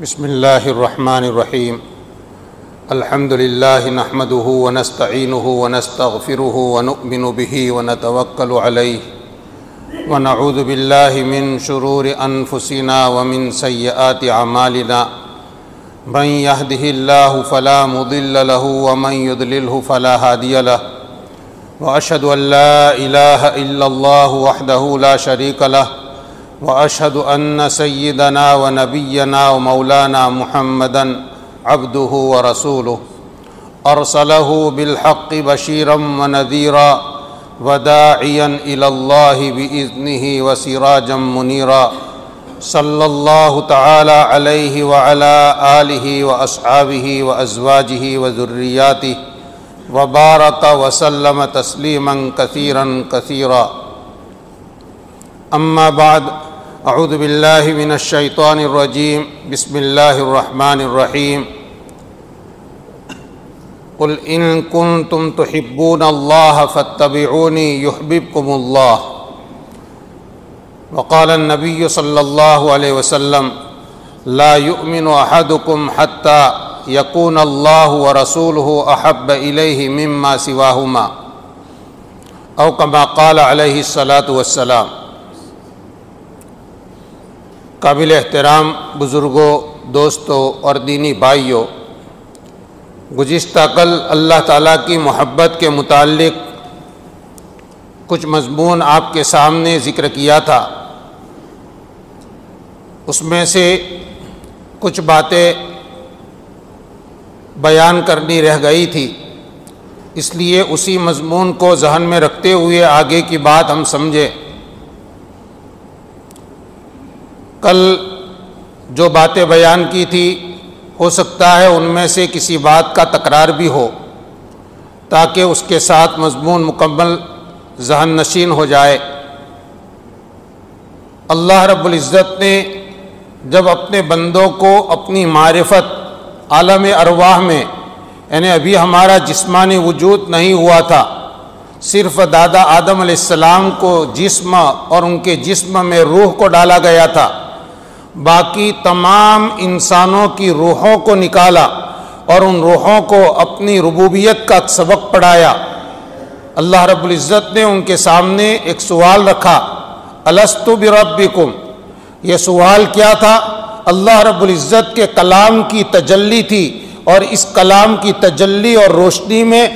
بسم اللہ الرحمن الرحیم الحمد للہ نحمده ونستعینه ونستغفره ونؤمن به ونتوکل علیہ ونعوذ باللہ من شرور انفسنا ومن سیئات اعمالنا من يهده اللہ فلا مضل له ومن يضلله فلا هادی له واشهد ان لا الہ الا اللہ وحدہ لا شریک له واشهد ان سیدنا ونبینا ومولانا محمدا عبده ورسوله ارسله بالحق بشیرا ونذیرا وداعیا الى اللہ باذنہ وسراجا منیرا صلی اللہ تعالی علیہ وعلی آلہ واصحابہ وازواجہ وذریاتہ وبارک وسلم تسلیما کثیرا کثیرا اما بعد اعوذ باللہ من الشیطان الرجیم بسم اللہ الرحمن الرحیم قل ان کنتم تحبون اللہ فاتبعونی یحببکم اللہ وقال النبی صلی اللہ علیہ وسلم لا یؤمن احدکم حتی یکون اللہ ورسولہ احب الیہ مما سواہما او کما قال علیہ الصلاۃ والسلام۔ قابل احترام بزرگوں، دوستوں اور دینی بھائیوں، گزشتہ کل اللہ تعالیٰ کی محبت کے متعلق کچھ مضمون آپ کے سامنے ذکر کیا تھا۔ اس میں سے کچھ باتیں بیان کرنی رہ گئی تھی، اس لیے اسی مضمون کو ذہن میں رکھتے ہوئے آگے کی بات ہم سمجھے۔ کل جو باتیں بیان کی تھی ہو سکتا ہے ان میں سے کسی بات کا تکرار بھی ہو، تاکہ اس کے ساتھ مضمون مکمل ذہن نشین ہو جائے۔ اللہ رب العزت نے جب اپنے بندوں کو اپنی معرفت عالم ارواح میں، یعنی ابھی ہمارا جسمانی وجود نہیں ہوا تھا، صرف دادا آدم علیہ السلام کو جسم اور ان کے جسم میں روح کو ڈالا گیا تھا، باقی تمام انسانوں کی روحوں کو نکالا اور ان روحوں کو اپنی ربوبیت کا سبق پڑھایا۔ اللہ رب العزت نے ان کے سامنے ایک سوال رکھا، الست بربکم۔ یہ سوال کیا تھا؟ اللہ رب العزت کے کلام کی تجلی تھی، اور اس کلام کی تجلی اور روشنی میں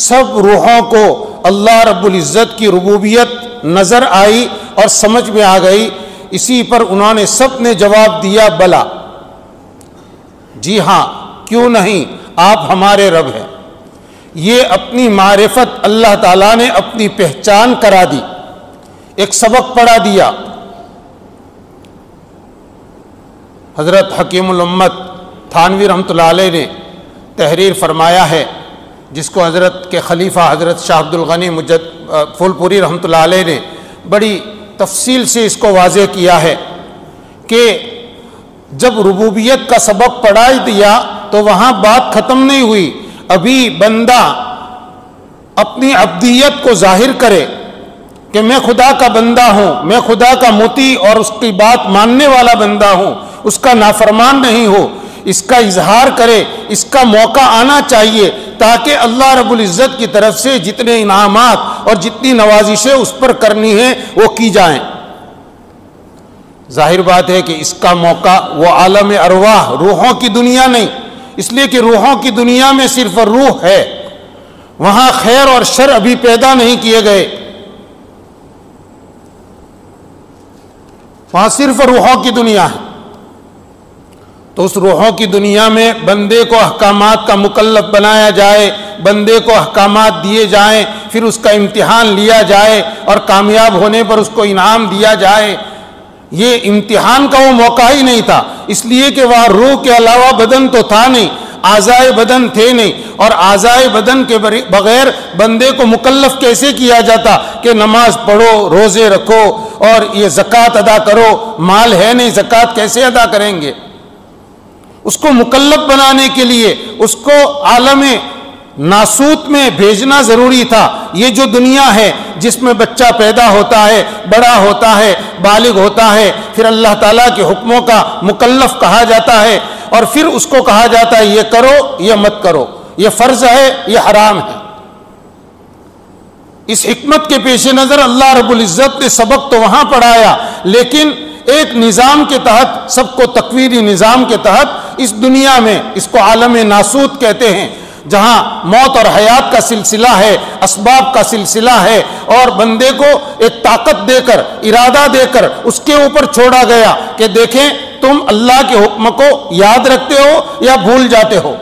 سب روحوں کو اللہ رب العزت کی ربوبیت نظر آئی اور سمجھ میں آ گئی۔ اسی پر انہوں نے سب نے جواب دیا، بلا، جی ہاں، کیوں نہیں، آپ ہمارے رب ہیں۔ یہ اپنی معرفت اللہ تعالیٰ نے اپنی پہچان کرا دی، ایک سبق پڑھا دیا۔ حضرت حکیم الامت تھانوی رحمۃ اللہ علیہ نے تحریر فرمایا ہے، جس کو حضرت کے خلیفہ حضرت شاہ عبد الغنی پھول پوری رحمۃ اللہ علیہ نے بڑی تفصیل سے اس کو واضح کیا ہے کہ جب ربوبیت کا سبق پڑھا دیا تو وہاں بات ختم نہیں ہوئی، ابھی بندہ اپنی عبدیت کو ظاہر کرے کہ میں خدا کا بندہ ہوں، میں خدا کا مطیع اور اس کی بات ماننے والا بندہ ہوں، اس کا نافرمان نہیں ہو، اس کا اظہار کرے، اس کا موقع آنا چاہیے تاکہ اللہ رب العزت کی طرف سے جتنے انعامات اور جتنی نوازشیں اس پر کرنی ہیں وہ کی جائیں۔ ظاہر بات ہے کہ اس کا موقع وہ عالم ارواح، روحوں کی دنیا نہیں، اس لیے کہ روحوں کی دنیا میں صرف روح ہے، وہاں خیر اور شر ابھی پیدا نہیں کیے گئے، وہاں صرف روحوں کی دنیا ہے۔ تو اس روحوں کی دنیا میں بندے کو احکامات کا مکلف بنایا جائے، بندے کو احکامات دیے جائیں، پھر اس کا امتحان لیا جائے اور کامیاب ہونے پر اس کو انعام دیا جائے۔ یہ امتحان کا وہ موقع ہی نہیں تھا، اس لیے کہ وہاں روح کے علاوہ بدن تو تھا نہیں، اعضائے بدن تھے نہیں، اور اعضائے بدن کے بغیر بندے کو مکلف کیسے کیا جاتا کہ نماز پڑھو، روزے رکھو اور یہ زکوٰۃ ادا کرو؟ مال ہے نہیں، زکوٰۃ کیسے ادا کریں گے؟ اس کو مکلف بنانے کے لیے، اس کو عالم ناسوت میں بھیجنا ضروری تھا. یہ جو دنیا ہے جس میں بچہ پیدا ہوتا ہے، بڑا ہوتا ہے، بالغ ہوتا ہے، پھر اللہ تعالیٰ کے حکموں کا مکلف کہا جاتا ہے، اور پھر اس کو کہا جاتا ہے یہ کرو یہ مت کرو، یہ فرض ہے یہ حرام ہے. اس حکمت کے پیش نظر اللہ رب العزت نے سبق تو وہاں پڑھایا، لیکن ایک نظام کے تحت، سب کو تکوینی نظام کے تحت اس دنیا میں، اس کو عالم ناسوت کہتے ہیں، جہاں موت اور حیات کا سلسلہ ہے، اسباب کا سلسلہ ہے، اور بندے کو ایک طاقت دے کر، ارادہ دے کر اس کے اوپر چھوڑا گیا کہ دیکھیں تم اللہ کے حکم کو یاد رکھتے ہو یا بھول جاتے ہو.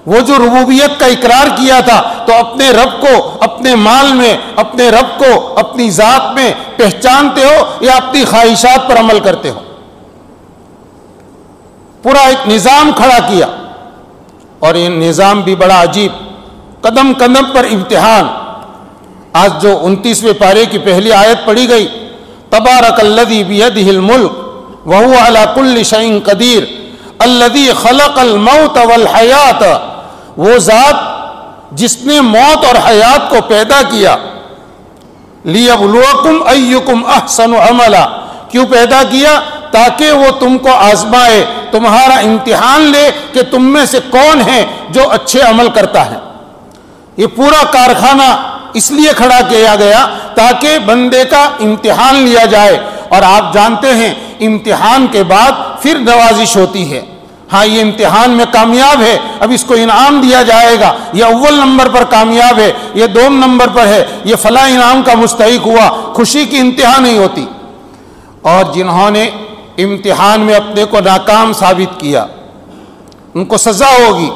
وہ جو ربوبیت کا اقرار کیا تھا تو اپنے رب کو اپنے مال میں، اپنے رب کو اپنی ذات میں پہچانتے ہو یا اپنی خواہشات پر عمل کرتے ہو. پورا ایک نظام کھڑا کیا، اور یہ نظام بھی بڑا عجیب، قدم قدم پر امتحان. آج جو 29ویں پارے کی پہلی آیت پڑھی گئی، تبارک الذی بیدہ الملک وہو علی کل شیء قدیر الذی خلق الموت والحیات، وہ ذات جس نے موت اور حیات کو پیدا کیا. لیبلوکم ایکم احسن عملا، کیوں پیدا کیا؟ تاکہ وہ تم کو آزمائے، تمہارا امتحان لے کہ تم میں سے کون ہے جو اچھے عمل کرتا ہے. یہ پورا کارخانہ اس لیے کھڑا کیا گیا تاکہ بندے کا امتحان لیا جائے. اور آپ جانتے ہیں امتحان کے بعد پھر نوازش ہوتی ہے. ہاں یہ امتحان میں کامیاب ہے، اب اس کو انعام دیا جائے گا، یہ اول نمبر پر کامیاب ہے، یہ دوم نمبر پر ہے، یہ فلاں انعام کا مستحق ہوا. خوشی کی انتہا نہیں ہوتی. اور جنہوں نے امتحان میں اپنے کو ناکام ثابت کیا ان کو سزا ہوگی،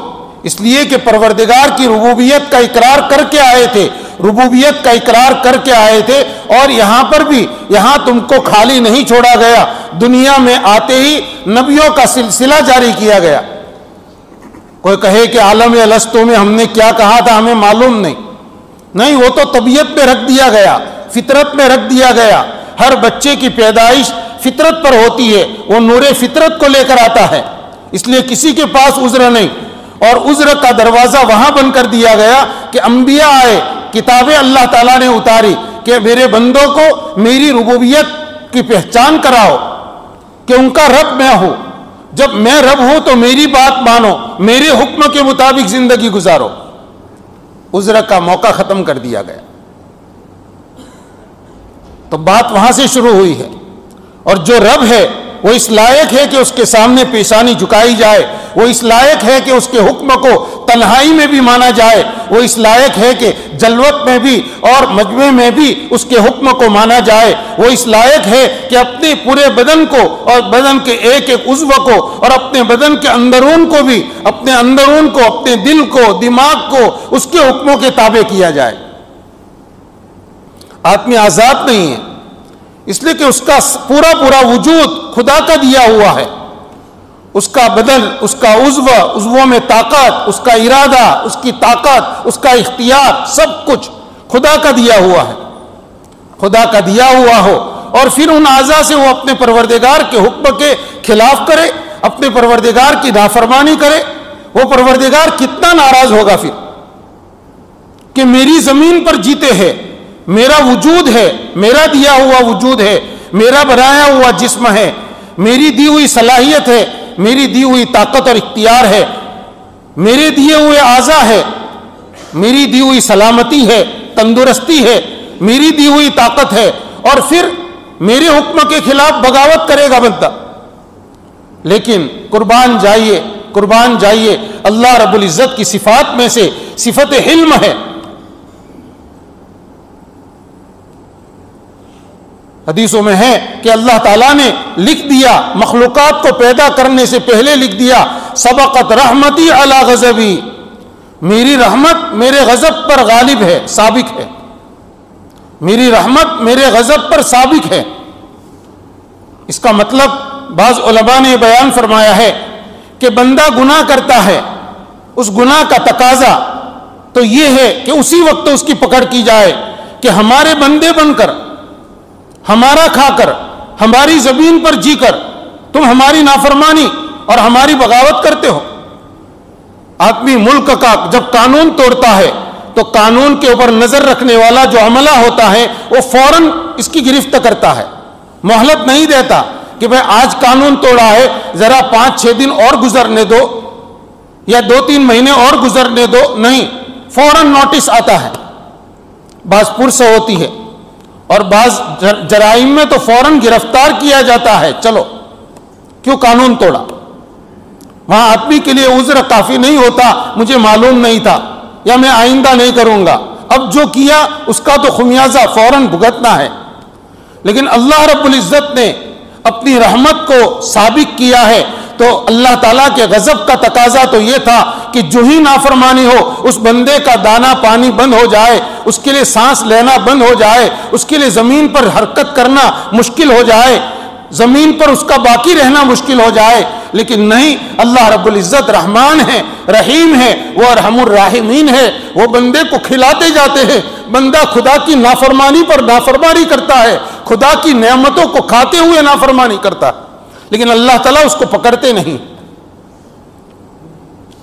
اس لیے کہ پروردگار کی ربوبیت کا اقرار کر کے آئے تھے، ربوبیت کا اقرار کر کے آئے تھے. اور یہاں پر بھی، یہاں تم کو خالی نہیں چھوڑا گیا، دنیا میں آتے ہی نبیوں کا سلسلہ جاری کیا گیا. کوئی کہے کہ عالم الستو میں ہم نے کیا کہا تھا ہمیں معلوم نہیں، وہ تو طبیعت میں رکھ دیا گیا، فطرت میں رکھ دیا گیا. ہر بچے کی پیدائش فطرت پر ہوتی ہے، وہ نور فطرت کو لے کر آتا ہے، اس لیے کسی کے پاس عذر نہیں. اور عذر کا دروازہ وہاں بند کر دیا گیا کہ انبیاء آئے، کتابیں اللہ تعالیٰ نے اتاری کہ میرے بندوں کو میری ربوبیت کی پہچان کراؤ کہ ان کا رب میں ہوں. جب میں رب ہوں تو میری بات مانو، میرے حکم کے مطابق زندگی گزارو. عذر کا موقع ختم کر دیا گیا. تو بات وہاں سے شروع ہوئی ہے. اور جو رب ہے وہ اس لائق ہے کہ اس کے سامنے پیشانی جھکائی جائے، وہ اس لائق ہے کہ اس کے حکم کو تنہائی میں بھی مانا جائے، وہ اس لائق ہے کہ جلوت میں بھی اور مجمع میں بھی اس کے حکم کو مانا جائے، وہ اس لائق ہے کہ اپنے پورے بدن کو اور بدن کے ایک ایک عضو کو اور اپنے بدن کے اندرون کو بھی، اپنے اندرون کو، اپنے دل کو، دماغ کو اس کے حکموں کے تابع کیا جائے. آدمی آزاد نہیں ہے، اس لیے کہ اس کا پورا وجود خدا کا دیا ہوا ہے. اس کا بدن، اس کا عضووں میں طاقت، اس کا ارادہ، اس کی طاقت، اس کا اختیار، سب کچھ خدا کا دیا ہوا ہے. خدا کا دیا ہوا ہو اور پھر ان اعضاء سے وہ اپنے پروردگار کے حکم کے خلاف کرے، اپنے پروردگار کی نافرمانی کرے، وہ پروردگار کتنا ناراض ہوگا پھر کہ میری زمین پر جیتے ہیں، میرا وجود ہے، میرا دیا ہوا وجود ہے، میرا بنایا ہوا جسم ہے، میری دی ہوئی صلاحیت ہے، میری دی ہوئی طاقت اور اختیار ہے، میرے دیے ہوئے اعضاء ہے، میری دی ہوئی سلامتی ہے، تندرستی ہے، میری دی ہوئی طاقت ہے، اور پھر میرے حکم کے خلاف بغاوت کرے گا بندہ. لیکن قربان جائیے اللہ رب العزت کی صفات میں سے صفت حلم ہے. حدیثوں میں ہے کہ اللہ تعالیٰ نے لکھ دیا، مخلوقات کو پیدا کرنے سے پہلے لکھ دیا، سبقت رحمتی علی غضبی، میری رحمت میرے غضب پر غالب ہے، سابق ہے. میری رحمت میرے غضب پر سابق ہے. اس کا مطلب بعض علماء نے بیان فرمایا ہے کہ بندہ گناہ کرتا ہے، اس گناہ کا تقاضا تو یہ ہے کہ اسی وقت اس کی پکڑ کی جائے کہ ہمارے بندے بن کر، ہمارا کھا کر، ہماری زمین پر جی کر تم ہماری نافرمانی اور ہماری بغاوت کرتے ہو. آدمی ملک کا جب قانون توڑتا ہے تو قانون کے اوپر نظر رکھنے والا جو عملہ ہوتا ہے وہ فوراً اس کی گرفت کرتا ہے، مہلت نہیں دیتا کہ بھئی آج قانون توڑا ہے ذرا 5-6 دن اور گزرنے دو یا 2-3 مہینے اور گزرنے دو، نہیں، فوراً نوٹس آتا ہے۔ بعض پرس ہوتی ہے اور بعض جرائم میں تو فوراً گرفتار کیا جاتا ہے، چلو کیوں قانون توڑا؟ وہاں آدمی کے لیے عذر کافی نہیں ہوتا مجھے معلوم نہیں تھا یا میں آئندہ نہیں کروں گا، اب جو کیا اس کا تو خمیازہ فوراً بھگتنا ہے۔ لیکن اللہ رب العزت نے اپنی رحمت کو سابق کیا ہے تو اللہ تعالیٰ کے غضب کا تقاضا تو یہ تھا کہ جو ہی نافرمانی ہو اس بندے کا دانا پانی بند ہو جائے، اس کے لیے سانس لینا بند ہو جائے، اس کے لیے زمین پر حرکت کرنا مشکل ہو جائے، زمین پر اس کا باقی رہنا مشکل ہو جائے۔ لیکن نہیں، اللہ رب العزت رحمان ہے، رحیم ہے، وہ ارحم الراحمین ہے، وہ بندے کو کھلاتے جاتے ہیں۔ بندہ خدا کی نافرمانی پر نافرمانی کرتا ہے، خدا کی نعمتوں کو کھاتے ہوئے نافرمانی کرتا ہے، لیکن اللہ تعالیٰ اس کو پکڑتے نہیں۔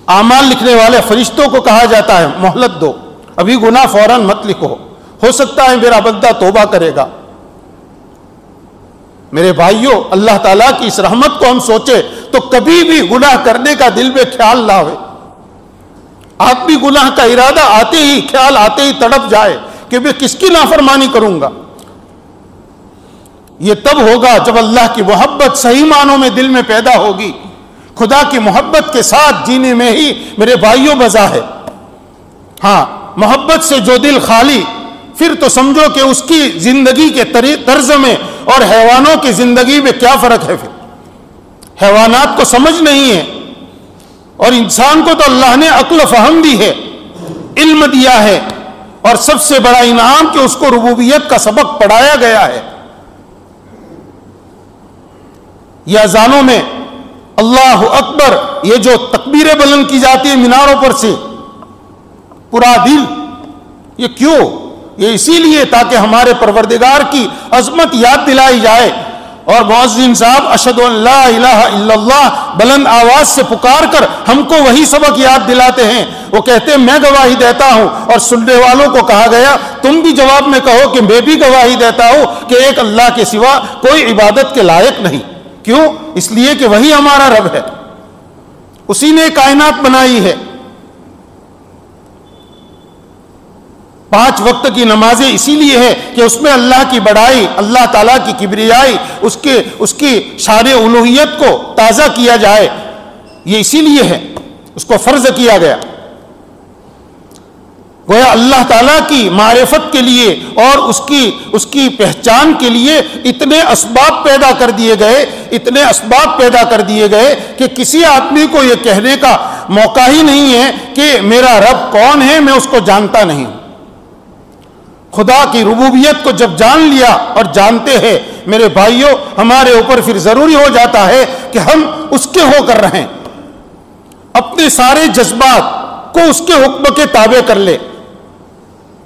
اعمال لکھنے والے فرشتوں کو کہا جاتا ہے مہلت دو، ابھی گناہ فوراً مت لکھو، ہو سکتا ہے میرا بندہ توبہ کرے گا۔ میرے بھائیوں، اللہ تعالیٰ کی اس رحمت کو ہم سوچے تو کبھی بھی گناہ کرنے کا دل میں خیال نہ ہوئے۔ آدمی گناہ کا ارادہ آتے ہی، خیال آتے ہی تڑپ جائے کہ میں کس کی نافرمانی کروں گا۔ یہ تب ہوگا جب اللہ کی محبت صحیح معنوں میں دل میں پیدا ہوگی۔ خدا کی محبت کے ساتھ جینے میں ہی میرے بھائیوں مزہ ہے۔ ہاں، محبت سے جو دل خالی، پھر تو سمجھو کہ اس کی زندگی کے طرز میں اور حیوانوں کی زندگی میں کیا فرق ہے۔ پھر حیوانات کو سمجھ نہیں ہے اور انسان کو تو اللہ نے عقل و فہم دی ہے، علم دیا ہے، اور سب سے بڑا انعام کہ اس کو ربوبیت کا سبق پڑھایا گیا ہے۔ یہ اذانوں میں اللہ اکبر، یہ جو تکبیریں بلند کی جاتی ہیں میناروں پر سے، پورا دل، یہ کیوں؟ یہ اسی لیے تاکہ ہمارے پروردگار کی عظمت یاد دلائی جائے، اور مؤذن صاحب اشہد ان لا الہ الا اللہ بلند آواز سے پکار کر ہم کو وہی سبق یاد دلاتے ہیں۔ وہ کہتے ہیں میں گواہی دیتا ہوں، اور سننے والوں کو کہا گیا تم بھی جواب میں کہو کہ میں بھی گواہی دیتا ہوں کہ ایک اللہ کے سوا کوئی عبادت کے لائق نہیں۔ کیوں؟ اس لیے کہ وہی ہمارا رب ہے، اسی نے کائنات بنائی ہے۔ 5 وقت کی نمازیں اسی لیے ہے کہ اس میں اللہ کی بڑائی، اللہ تعالیٰ کی کبریائی، اس کی شان الوہیت کو تازہ کیا جائے، یہ اسی لیے ہے، اس کو فرض کیا گیا۔ گویا اللہ تعالیٰ کی معرفت کے لیے اور اس کی پہچان کے لیے اتنے اسباب پیدا کر دیے گئے کہ کسی آدمی کو یہ کہنے کا موقع ہی نہیں ہے کہ میرا رب کون ہے، میں اس کو جانتا نہیں ہوں۔ خدا کی ربوبیت کو جب جان لیا اور جانتے ہیں میرے بھائیوں، ہمارے اوپر پھر ضروری ہو جاتا ہے کہ ہم اس کے ہو کر رہیں، اپنے سارے جذبات کو اس کے حکم کے تابع کر لے۔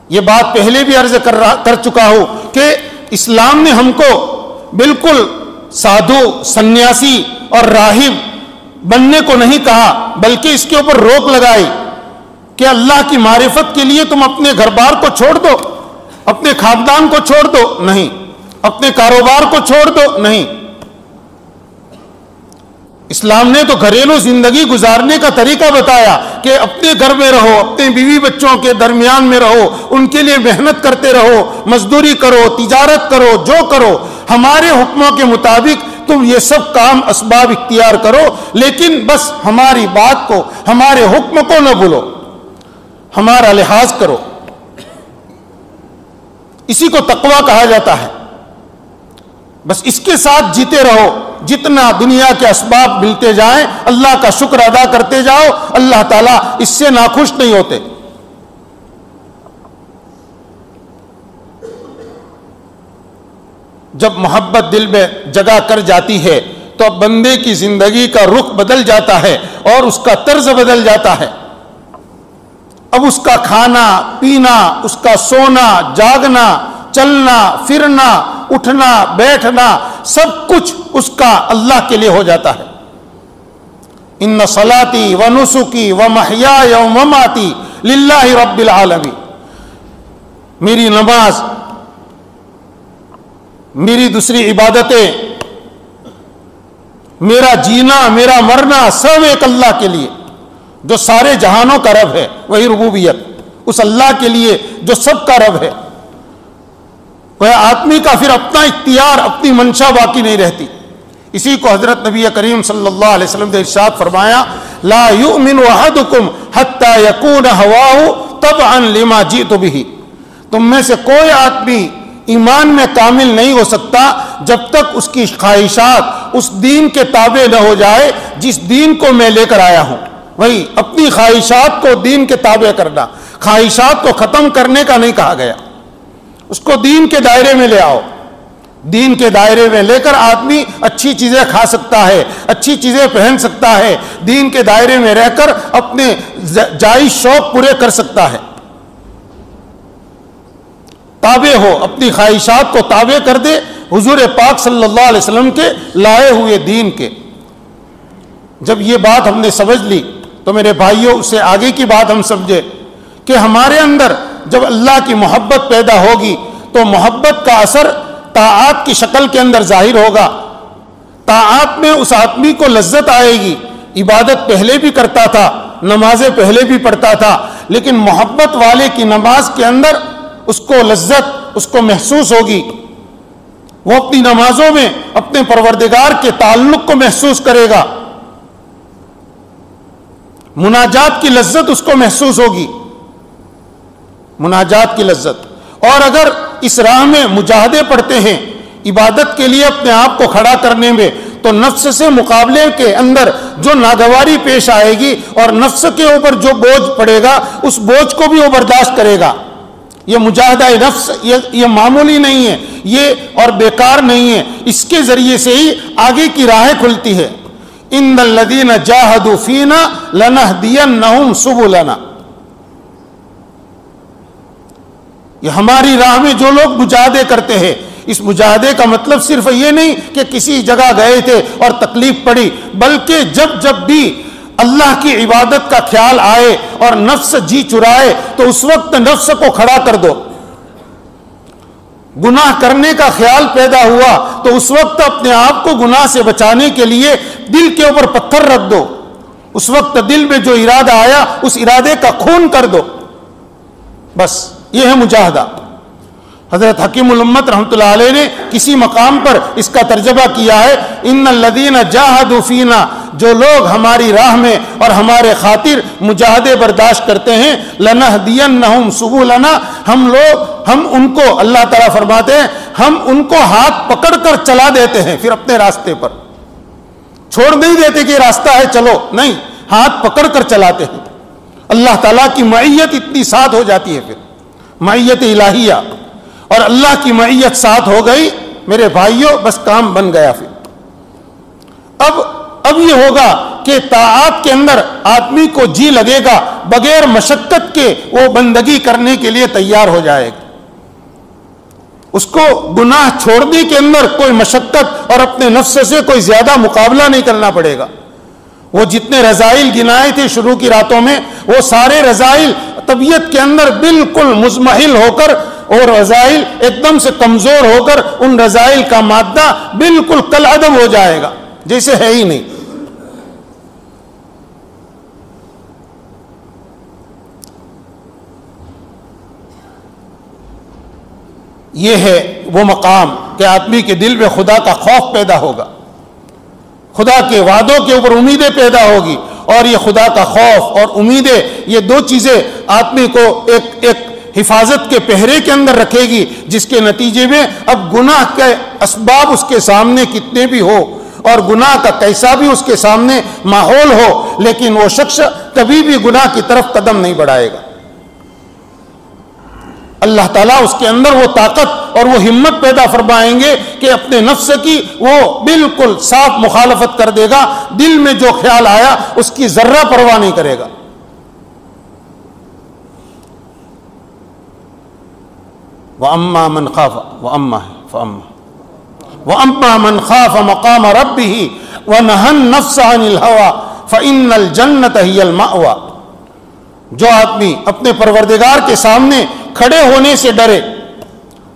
یہ بات پہلے بھی عرض کر چکا ہوں کہ اسلام نے ہم کو بالکل سادھو، سنیاسی اور راہب بننے کو نہیں کہا، بلکہ اس کے اوپر روک لگائی کہ اللہ کی معرفت کے لیے تم اپنے گھر بار کو چھوڑ دو، اپنے خاندان کو چھوڑ دو، نہیں، اپنے کاروبار کو چھوڑ دو، نہیں۔ اسلام نے تو گھریلو زندگی گزارنے کا طریقہ بتایا کہ اپنے گھر میں رہو، اپنے بیوی بچوں کے درمیان میں رہو، ان کے لیے محنت کرتے رہو، مزدوری کرو، تجارت کرو، جو کرو، ہمارے حکموں کے مطابق تم یہ سب کام اسباب اختیار کرو، لیکن بس ہماری بات کو، ہمارے حکم کو نہ بھولو، ہمارا لحاظ کرو۔ اسی کو تقویٰ کہا جاتا ہے۔ بس اس کے ساتھ جیتے رہو، جتنا دنیا کے اسباب ملتے جائیں اللہ کا شکر ادا کرتے جاؤ، اللہ تعالیٰ اس سے ناخوش نہیں ہوتے۔ جب محبت دل میں جگہ کر جاتی ہے تو اب بندے کی زندگی کا رخ بدل جاتا ہے اور اس کا طرز بدل جاتا ہے۔ اب اس کا کھانا پینا، اس کا سونا جاگنا، چلنا پھرنا، اٹھنا بیٹھنا، سب کچھ اس کا اللہ کے لیے ہو جاتا ہے۔ ان صلاتی و نسکی و محیای و مماتی للہ رب العالمین، میری نماز، میری دوسری عبادتیں، میرا جینا، میرا مرنا سب ایک اللہ کے لیے جو سارے جہانوں کا رب ہے، وہی ربوبیت، اس اللہ کے لیے جو سب کا رب ہے۔ وہ آدمی کا پھر اپنا اختیار، اپنی منشا باقی نہیں رہتی۔ اسی کو حضرت نبی کریم صلی اللہ علیہ وسلم نے ارشاد فرمایا، لا یؤمن احدکم حتی یکون ہواہ تبعا لما جئت بہ، تم میں سے کوئی آدمی ایمان میں کامل نہیں ہو سکتا جب تک اس کی خواہشات اس دین کے تابع نہ ہو جائے جس دین کو میں لے کر آیا ہوں۔ وہی اپنی خواہشات کو دین کے تابع کرنا، خواہشات کو ختم کرنے کا نہیں کہا گیا، اس کو دین کے دائرے میں لے آؤ۔ دین کے دائرے میں لے کر آدمی اچھی چیزیں کھا سکتا ہے، اچھی چیزیں پہن سکتا ہے، دین کے دائرے میں رہ کر اپنے جائز شوق پورے کر سکتا ہے۔ تابع ہو، اپنی خواہشات کو تابع کر دے حضور پاک صلی اللہ علیہ وسلم کے لائے ہوئے دین کے۔ جب یہ بات ہم نے سمجھ لی تو میرے بھائیوں، اس سے آگے کی بات ہم سمجھے کہ ہمارے اندر جب اللہ کی محبت پیدا ہوگی تو محبت کا اثر طاعات کی شکل کے اندر ظاہر ہوگا۔ طاعات میں اس آدمی کو لذت آئے گی، عبادت پہلے بھی کرتا تھا، نمازیں پہلے بھی پڑھتا تھا، لیکن محبت والے کی نماز کے اندر اس کو لذت، اس کو محسوس ہوگی۔ وہ اپنی نمازوں میں اپنے پروردگار کے تعلق کو محسوس کرے گا، مناجات کی لذت اس کو محسوس ہوگی، مناجات کی لذت۔ اور اگر اس راہ میں مجاہدے پڑھتے ہیں عبادت کے لیے اپنے آپ کو کھڑا کرنے میں، تو نفس سے مقابلے کے اندر جو ناگواری پیش آئے گی اور نفس کے اوپر جو بوجھ پڑے گا اس بوجھ کو بھی وہ برداشت کرے گا۔ یہ مجاہدہ نفس یہ معمولی نہیں ہے، یہ اور بیکار نہیں ہے، اس کے ذریعے سے ہی آگے کی راہیں کھلتی ہے۔ ان الذین جاہدوا فینا لنہدینہم سبلنا، یہ ہماری راہ میں جو لوگ مجاہدے کرتے ہیں، اس مجاہدے کا مطلب صرف یہ نہیں کہ کسی جگہ گئے تھے اور تکلیف پڑی، بلکہ جب بھی اللہ کی عبادت کا خیال آئے اور نفس جی چرائے تو اس وقت نفس کو کھڑا کر دو۔ گناہ کرنے کا خیال پیدا ہوا تو اس وقت اپنے آپ کو گناہ سے بچانے کے لیے دل کے اوپر پتھر رکھ دو، اس وقت دل میں جو ارادہ آیا اس ارادے کا خون کر دو۔ بس یہ ہے مجاہدہ۔ حضرت حکیم الامت رحمۃ اللہ علیہ نے کسی مقام پر اس کا ترجمہ کیا ہے، ان الذین جاہدوا فینا، جو لوگ ہماری راہ میں اور ہمارے خاطر مجاہدے برداشت کرتے ہیں، لنہدینہم سبلنا، ہم ان کو، اللہ تعالیٰ فرماتے ہیں ہم ان کو ہاتھ پکڑ کر چلا دیتے ہیں، پھر اپنے راستے پر چھوڑ نہیں دیتے کہ راستہ ہے چلو، نہیں، ہاتھ پکڑ کر چلاتے ہیں۔ اللہ تعالیٰ کی معیت اتنی ساتھ ہو جاتی ہے، پھر معیت الہیہ، اور اللہ کی معیت ساتھ ہو گئی میرے بھائیوں، بس کام بن گیا۔ پھر اب یہ ہوگا کہ طاعات کے اندر آدمی کو جی لگے گا، بغیر مشقت کے وہ بندگی کرنے کے لیے تیار ہو جائے گا۔ اس کو گناہ چھوڑنے کے اندر کوئی مشقت اور اپنے نفس سے کوئی زیادہ مقابلہ نہیں کرنا پڑے گا۔ وہ جتنے رذائل گنائے تھے شروع کی راتوں میں، وہ سارے رذائل طبیعت کے اندر بالکل مزمحل ہو کر، اور رذائل ایک دم سے کمزور ہو کر ان رذائل کا مادہ بالکل کالعدم ہو جائے گا، جیسے ہے ہی نہیں۔ یہ ہے وہ مقام کہ آدمی کے دل میں خدا کا خوف پیدا ہوگا، خدا کے وعدوں کے اوپر امیدیں پیدا ہوگی، اور یہ خدا کا خوف اور امیدیں، یہ دو چیزیں آدمی کو ایک حفاظت کے پہرے کے اندر رکھے گی، جس کے نتیجے میں اب گناہ کے اسباب اس کے سامنے کتنے بھی ہو اور گناہ کا کیسا بھی اس کے سامنے ماحول ہو، لیکن وہ شخص کبھی بھی گناہ کی طرف قدم نہیں بڑھائے گا۔ اللہ تعالیٰ اس کے اندر وہ طاقت اور وہ ہمت پیدا فرمائیں گے کہ اپنے نفس کی وہ بالکل صاف مخالفت کر دے گا، دل میں جو خیال آیا اس کی ذرہ پرواہ نہیں کرے گا۔ وَأَمَّا مَنْ خَافَ وَأَمَّا مَنْ خَافَ مَقَامَ رَبِّهِ وَنَهَى النَّفْسَ عَنِ الْهَوَىٰ فإن الجنة هي المأوى. جو آدمی اپنے پروردگار کے سامنے کھڑے ہونے سے ڈرے،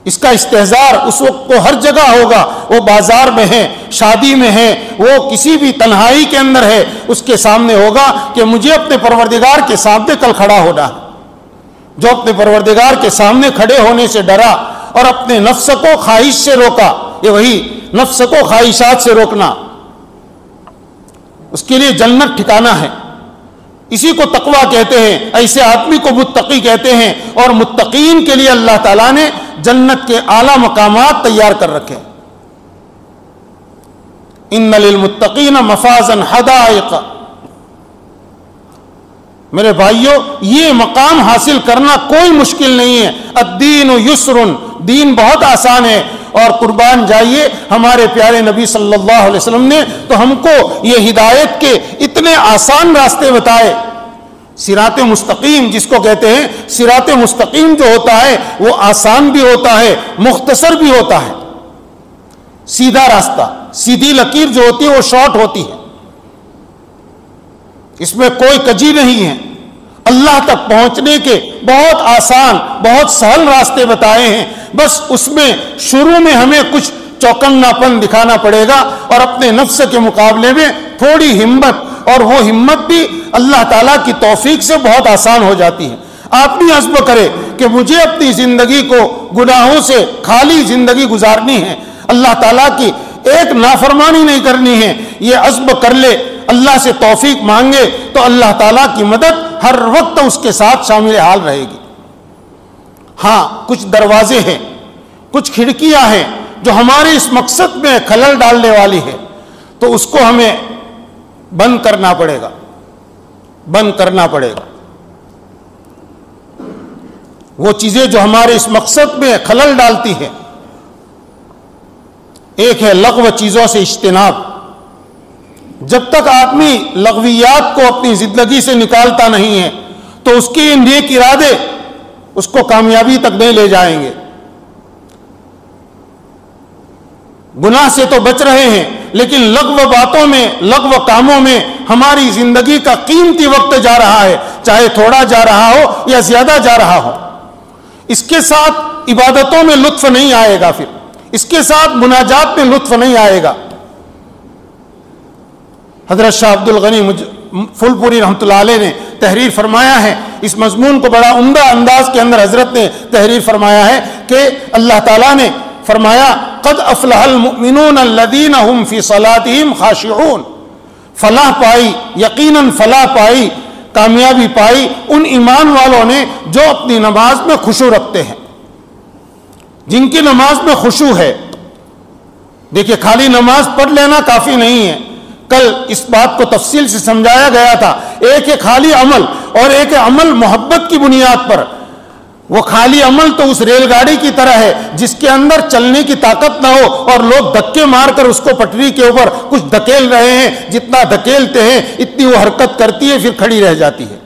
اس کا استحضار اس وقت کو ہر جگہ ہوگا، وہ بازار میں ہے، شادی میں ہے، وہ کسی بھی تنہائی کے اندر ہے، اس کے سامنے ہوگا کہ مجھے اپنے پروردگار کے سامنے کل کھڑا ہونا ہے. جو اپنے پروردگار کے سامنے کھڑے ہونے سے ڈرا اور اپنے نفس کو خواہش سے روکا، یہ وہی نفس کو خواہشات سے روکنا، اس کے لیے جنت ٹھکانہ ہے. اسی کو تقویٰ کہتے ہیں، ایسے آدمی کو متقی کہتے ہیں، اور متقین کے لیے اللہ تعالیٰ نے جنت کے اعلیٰ مقامات تیار کر رکھے. ان للمتقین مفازا حدائق. میرے بھائیوں، یہ مقام حاصل کرنا کوئی مشکل نہیں ہے. الدین یسر، دین بہت آسان ہے. اور قربان جائیے، ہمارے پیارے نبی صلی اللہ علیہ وسلم نے تو ہم کو یہ ہدایت کے اتنے آسان راستے بتائے. صراط مستقیم جس کو کہتے ہیں، صراط مستقیم جو ہوتا ہے وہ آسان بھی ہوتا ہے، مختصر بھی ہوتا ہے. سیدھا راستہ، سیدھی لکیر جو ہوتی ہے وہ شارٹ ہوتی ہے، اس میں کوئی کجی نہیں ہے. اللہ تک پہنچنے کے بہت آسان، بہت سہل راستے بتائے ہیں. بس اس میں شروع میں ہمیں کچھ چوکنا پن دکھانا پڑے گا اور اپنے نفس کے مقابلے میں تھوڑی ہمت، اور وہ ہمت بھی اللہ تعالیٰ کی توفیق سے بہت آسان ہو جاتی ہے. آدمی عزم کرے کہ مجھے اپنی زندگی کو گناہوں سے خالی زندگی گزارنی ہے، اللہ تعالیٰ کی ایک نافرمانی نہیں کرنی ہے، یہ عزم کر لے، اللہ سے توفیق مانگے تو اللہ تعالیٰ کی مدد ہر وقت اس کے ساتھ شامل حال رہے گی. ہاں، کچھ دروازے ہیں، کچھ کھڑکیاں ہیں جو ہمارے اس مقصد میں خلل ڈالنے والی ہے، تو اس کو ہمیں بند کرنا پڑے گا، بند کرنا پڑے گا. وہ چیزیں جو ہمارے اس مقصد میں خلل ڈالتی ہے، ایک ہے لغو چیزوں سے اجتناب. جب تک آدمی لغویات کو اپنی زندگی سے نکالتا نہیں ہے تو اس کے نیک ارادے اس کو کامیابی تک نہیں لے جائیں گے. گناہ سے تو بچ رہے ہیں، لیکن لغو باتوں میں، لغو کاموں میں ہماری زندگی کا قیمتی وقت جا رہا ہے، چاہے تھوڑا جا رہا ہو یا زیادہ جا رہا ہو. اس کے ساتھ عبادتوں میں لطف نہیں آئے گا، پھر اس کے ساتھ مناجات میں لطف نہیں آئے گا. حضرت شاہ عبد الغنی پھول پوری رحمۃ اللہ علیہ نے تحریر فرمایا ہے، اس مضمون کو بڑا عمدہ انداز کے اندر حضرت نے تحریر فرمایا ہے کہ اللہ تعالیٰ نے فرمایا قد افلح المؤمنون الذین هم فی صلاتهم خاشعون. فلاح پائی، یقیناً فلاح پائی، کامیابی پائی ان ایمان والوں نے جو اپنی نماز میں خشوع رکھتے ہیں، جن کی نماز میں خشوع ہے. دیکھیے، خالی نماز پڑھ لینا کافی نہیں ہے. کل اس بات کو تفصیل سے سمجھایا گیا تھا. ایک ہے خالی عمل اور ایک ہے عمل محبت کی بنیاد پر. وہ خالی عمل تو اس ریل گاڑی کی طرح ہے جس کے اندر چلنے کی طاقت نہ ہو اور لوگ دھکے مار کر اس کو پٹری کے اوپر کچھ دھکیل رہے ہیں، جتنا دھکیلتے ہیں اتنی وہ حرکت کرتی ہے، پھر کھڑی رہ جاتی ہے.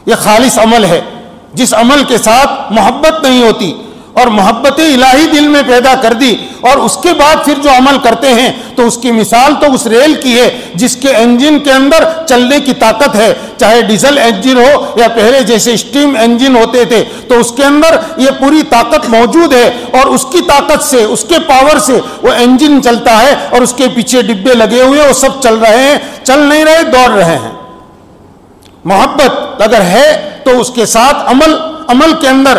یہ خالص عمل ہے جس عمل کے ساتھ محبت نہیں ہوتی، اور محبت الہی دل میں پیدا کر دی، اور اس کے بعد پھر جو عمل کرتے ہیں تو اس کی مثال تو اس ریل کی ہے جس کے انجن کے اندر چلنے کی طاقت ہے. چاہے ڈیزل انجن ہو یا پہلے جیسے اسٹیم انجن ہوتے تھے، تو اس کے اندر یہ پوری طاقت موجود ہے، اور اس کی طاقت سے، اس کے پاور سے وہ انجن چلتا ہے، اور اس کے پیچھے ڈبے لگے ہوئے وہ سب چل رہے ہیں، چل نہیں رہے، دوڑ رہے ہیں. محبت اگر ہے تو اس کے ساتھ عمل کے اندر،